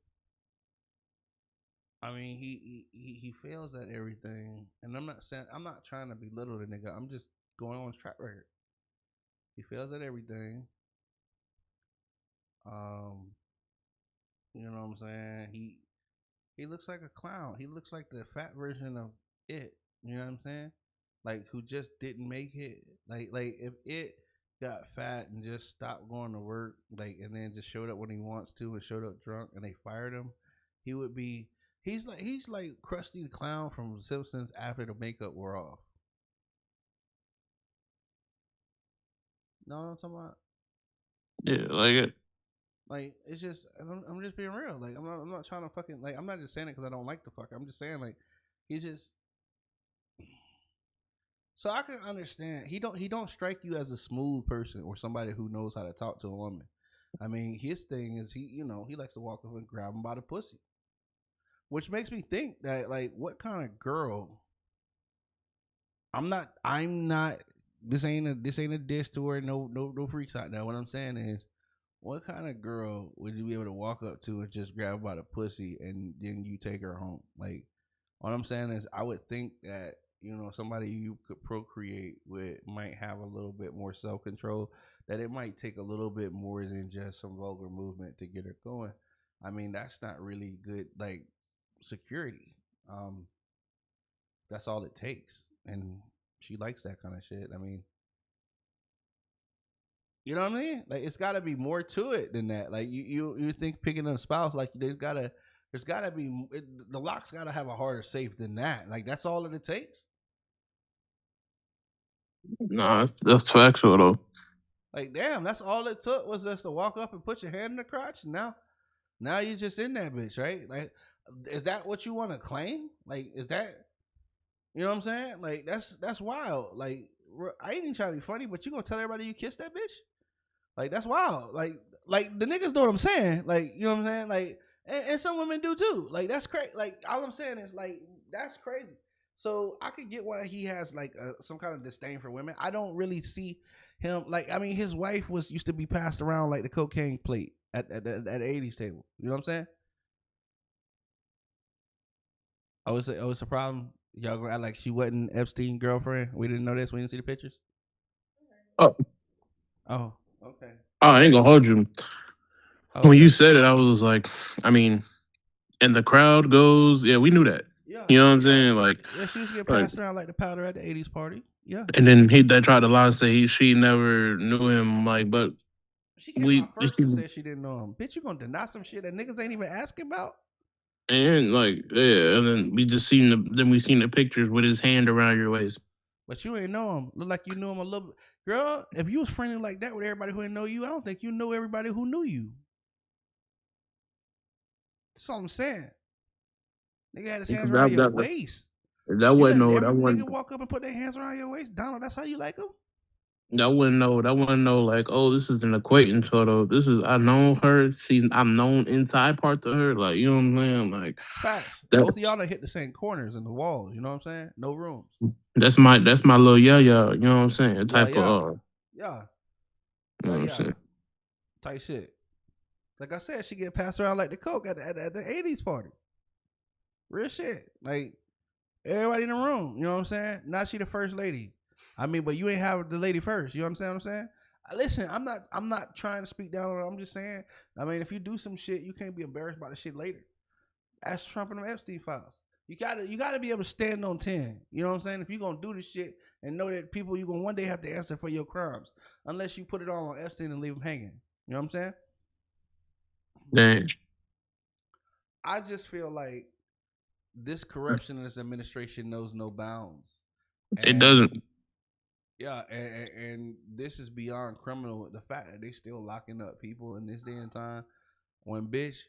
I mean, he fails at everything, and I'm not trying to belittle the nigga. I'm just going on his track record. He fails at everything. Um, you know what I'm saying? He looks like a clown. He looks like the fat version of it. You know what I'm saying? Like, who just didn't make it. Like if it got fat and just stopped going to work, like, and then just showed up when he wants to and showed up drunk and they fired him, he would be. He's like Krusty the Clown from Simpsons after the makeup wore off. No, I'm talking about. Yeah, like it. Like, it's just I'm just being real. Like, I'm not trying to fucking, like, I'm not just saying it because I don't like the fucker. I'm just saying, like, he just, so I can understand he don't strike you as a smooth person or somebody who knows how to talk to a woman. I mean, his thing is he likes to walk up and grab him by the pussy, which makes me think that, like, what kind of girl? I'm not. This ain't a diss to her. No freaks out there. What I'm saying is, what kind of girl would you be able to walk up to and just grab her by the pussy and then you take her home? Like, what I'm saying is, I would think that, somebody you could procreate with might have a little bit more self control. That it might take a little bit more than just some vulgar movement to get her going. I mean, that's not really good, like, security. Um, that's all it takes, and she likes that kind of shit. I mean, you know what I mean? Like, it's got to be more to it than that. Like, you think picking a spouse, like, there's gotta be the lock's gotta have a harder safe than that. Like, that's all that it takes. Nah, that's factual though. Like, damn, that's all it took was just to walk up and put your hand in the crotch. Now you're just in that bitch, right? Like, is that what you want to claim? Like, is that, you know what I'm saying? Like, that's wild. Like, I ain't even trying to be funny, but you gonna tell everybody you kissed that bitch? Like, that's wild. Like the niggas know what I'm saying. Like, you know what I'm saying? Like, and some women do too. Like, that's crazy. Like, all I'm saying is, like, that's crazy. So I could get why he has, like, some kind of disdain for women. I don't really see him, like, I mean, his wife used to be passed around like the cocaine plate at the 80s table. You know what I'm saying? It's a problem. Y'all gonna act like she wasn't Epstein's girlfriend? We didn't know this. We didn't see the pictures. Oh, Oh, okay. I ain't gonna hold you. When Okay. you said it, I was like, I mean, and the crowd goes, yeah, we knew that. Yeah. You know what I'm saying? Like, Yeah, she used to get like, passed around like the powder at the 80s party. Yeah. and then they tried to lie and say she never knew him. Like, but She came we out first and said she didn't know him. Bitch, you gonna deny some shit that niggas ain't even asking about? and like, yeah, and then we seen the pictures with his hand around your waist. But you ain't know him. Look like you knew him a little bit. Girl, if you was friendly like that with everybody who didn't know you, I don't think you know everybody who knew you. That's all I'm saying. Nigga had his hands around your waist. That You wasn't let no. every That nigga wasn't. walk up and put their hands around your waist. Donald, that's how you like him? That wasn't no. That wasn't no. Like, oh, this is an acquaintance photo. This is I known her. I'm known inside parts of her. Like, you know what I'm saying? Like, Facts. that, Both of y'all done hit the same corners in the walls. You know what I'm saying? No rooms. that's my little yeah. You know what I'm saying? Type yeah. of. Yeah. You know what I'm saying? Type shit. Like I said, she get passed around like the coke at the 80s party. Real shit. Like everybody in the room. You know what I'm saying? Not she the first lady. I mean, but you ain't have the lady first. You understand what I'm saying? Listen, I'm not trying to speak down on her. I'm just saying. I mean, if you do some shit, you can't be embarrassed by the shit later. Ask Trump and them Epstein files. You gotta be able to stand on 10. You know what I'm saying? If you're gonna do this shit and know that people you're gonna one day have to answer for your crimes, unless you put it all on Epstein and leave him hanging. You know what I'm saying? Dang. I just feel like this corruption in this administration knows no bounds. It doesn't. Yeah, and this is beyond criminal. The fact that they still locking up people in this day and time, when bitch,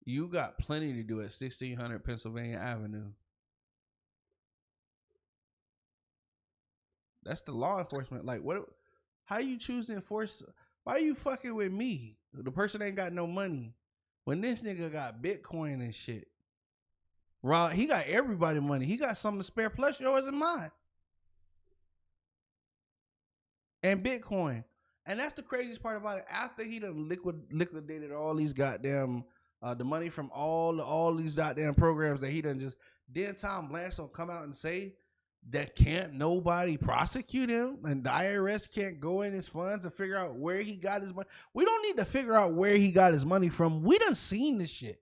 you got plenty to do at 1600 Pennsylvania Avenue. That's the law enforcement. Like, what? How you choose to enforce? Why are you fucking with me? The person ain't got no money. When this nigga got Bitcoin and shit. Rob, he got everybody money. He got something to spare, plus yours and mine. And Bitcoin. And that's the craziest part about it. After he done liquidated all these goddamn the money from all these goddamn programs that he done just, then Tom Blanche don't come out and say that can't nobody prosecute him and the IRS can't go in his funds and figure out where he got his money. We don't need to figure out where he got his money from. We done seen this shit.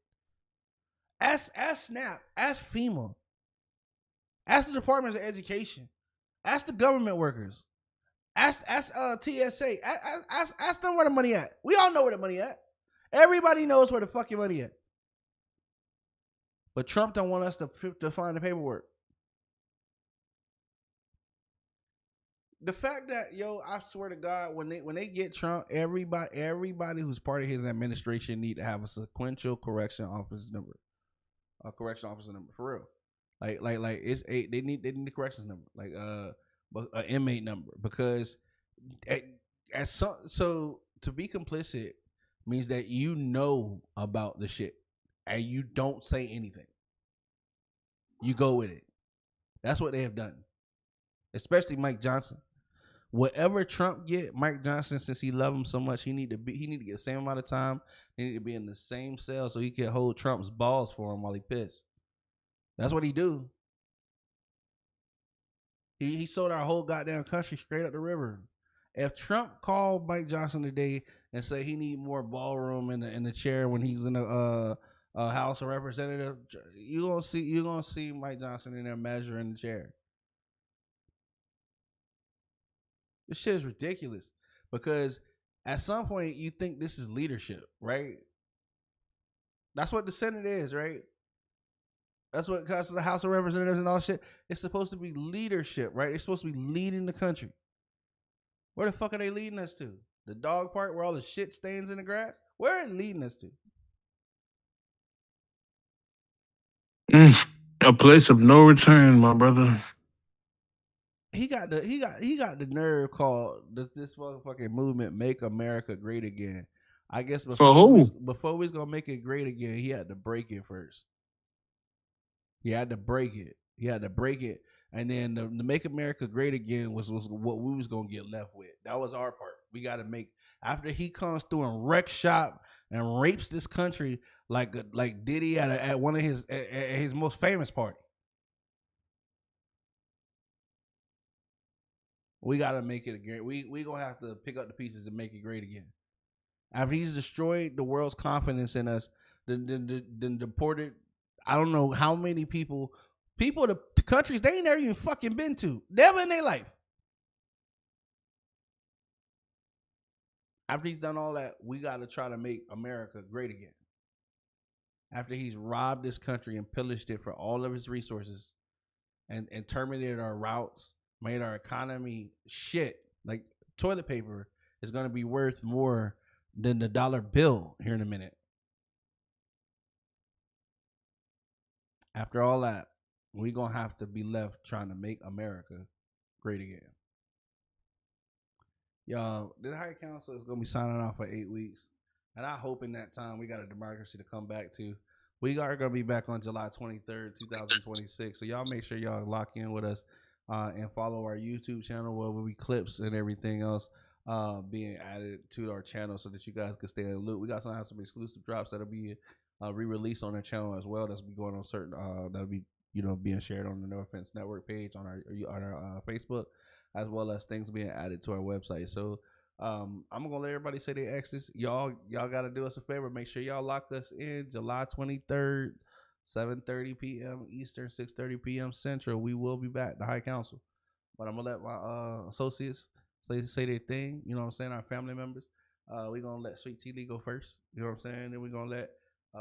Ask SNAP, ask FEMA, ask the Department of Education, ask the government workers, ask TSA, ask them where the money at. We all know where the money at. Everybody knows where the fucking money at. But Trump don't want us to find the paperwork. The fact that, I swear to God, when they get Trump, everybody who's part of his administration need to have a sequential correction office number. A correction officer number for real, like it's they need the corrections number, like an inmate number, because so to be complicit means that you know about the shit and you don't say anything. You go with it. That's what they have done, especially Mike Johnson. Whatever Trump get, Mike Johnson, since he love him so much, he need to get the same amount of time. He need to be in the same cell so he can hold Trump's balls for him while he piss. That's what he do. He sold our whole goddamn country straight up the river. If Trump called Mike Johnson today and say he need more ballroom in the chair when he's in the House of Representatives, you gonna see Mike Johnson in there measuring the chair. This shit is ridiculous, because at some point you think this is leadership, right? That's what the Senate is, right? That's what comes to the House of Representatives and all shit. It's supposed to be leadership, right? They're supposed to be leading the country. Where the fuck are they leading us to? The dog park where all the shit stains in the grass? Where are they leading us to? A place of no return, my brother. He got the nerve called this motherfucking movement, Make America Great Again. I guess before we was gonna make it great again, he had to break it first. He had to break it. And then the Make America Great Again was what we was gonna get left with. That was our part. We gotta make, after he comes through and wreck shop and rapes this country like Diddy at one of his most famous party. We gotta make it great. We gonna have to pick up the pieces and make it great again. After he's destroyed the world's confidence in us, then deported, I don't know how many people to countries they ain't never even fucking been to, never in their life. After he's done all that, we gotta try to make America great again. After he's robbed this country and pillaged it for all of its resources, and terminated our routes, made our economy shit, like toilet paper is going to be worth more than the dollar bill here in a minute. After all that, we gonna have to be left trying to make America great again. Y'all, the High Council is gonna be signing off for 8 weeks, and I hope in that time we got a democracy to come back to. We are gonna be back on July 23rd, 2026. So y'all make sure y'all lock in with us and follow our YouTube channel where we clips and everything else being added to our channel so that you guys can stay in the loop. We got some exclusive drops that'll be re-released on our channel as well. That's be going on certain that'll be being shared on the No Offense Network page on our Facebook, as well as things being added to our website. So I'm gonna let everybody say their exes. Y'all gotta do us a favor. Make sure y'all lock us in July 23rd, 7:30 p.m. Eastern, 6:30 p.m. Central. We will be back, the High Council. But I'm gonna let my associates say their thing. You know what I'm saying? Our family members. We gonna let Sweet T Lee go first. You know what I'm saying? Then we gonna let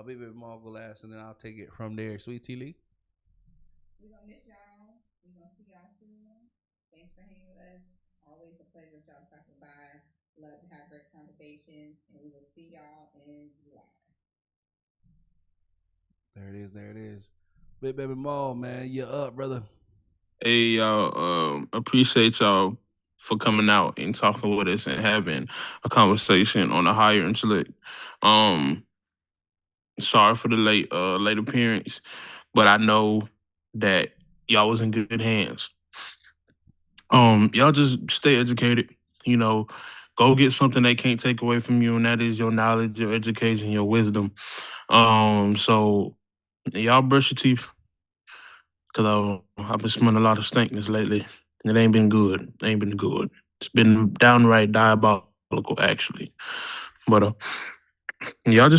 Baby Maul go last, and then I'll take it from there. Sweet T Lee. We gonna miss y'all. We gonna see y'all soon. Thanks for hanging with us. Always a pleasure with y'all stopping by. Love to have great conversations, and we will see y'all in July. There it is. There it is. Big Baby Maul, man, you're up, brother. Hey, y'all, appreciate y'all for coming out and talking with us and having a conversation on a higher intellect. Um, Sorry for the late appearance, but I know that y'all was in good hands. Y'all just stay educated. You know, go get something they can't take away from you, and that is your knowledge, your education, your wisdom. So y'all brush your teeth, cause I've been smelling a lot of stinkness lately. It ain't been good. It ain't been good. It's been downright diabolical, actually. But y'all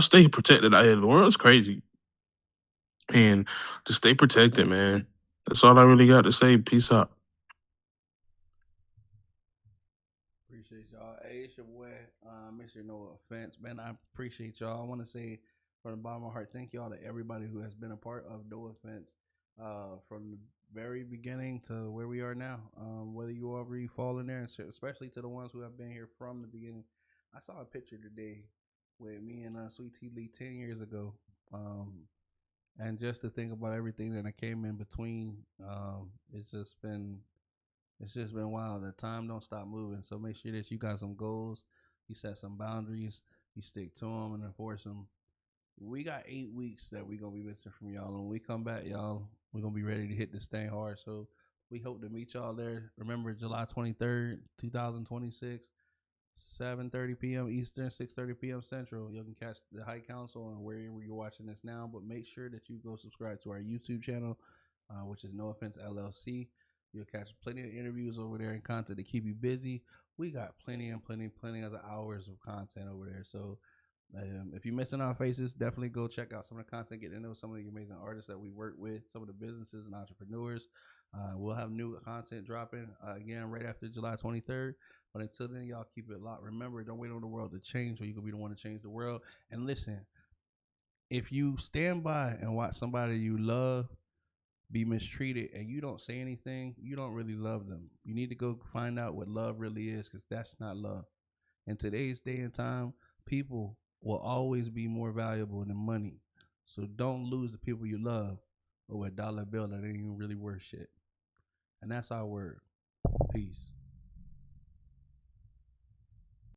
stay protected out here. The world's crazy, and just stay protected, man. That's all I really got to say. Peace out. Appreciate y'all. Hey, it's your boy, Mr. No Offense, man. I appreciate y'all. I want to say from the bottom of my heart, thank y'all to everybody who has been a part of No Offense from the very beginning to where we are now. Whether you ever fall in there, and especially to the ones who have been here from the beginning. I saw a picture today with me and Sweet Tea Lee 10 years ago. And just to think about everything that I came in between, it's just been wild. The time don't stop moving. So make sure that you got some goals, you set some boundaries, you stick to them and enforce them. We got 8 weeks that we gonna be missing from y'all. And when we come back, y'all, we're gonna be ready to hit this thing hard. So we hope to meet y'all there. Remember, July 23rd, 2026. 7:30 p.m. Eastern, 6:30 p.m. Central. You can catch the High Council and wherever you're watching this now. But make sure that you go subscribe to our YouTube channel, which is No Offense LLC. You'll catch plenty of interviews over there and content to keep you busy. We got plenty of hours of content over there. So if you're missing our faces, definitely go check out some of the content, get to know some of the amazing artists that we work with, some of the businesses and entrepreneurs. We'll have new content dropping again right after July 23rd. But until then, y'all keep it locked. Remember, don't wait on the world to change, or you can be the one to change the world. And listen, if you stand by and watch somebody you love be mistreated and you don't say anything, you don't really love them. You need to go find out what love really is, because that's not love. In today's day and time, people will always be more valuable than money. So don't lose the people you love over a dollar bill that ain't even really worth shit. And that's our word. Peace.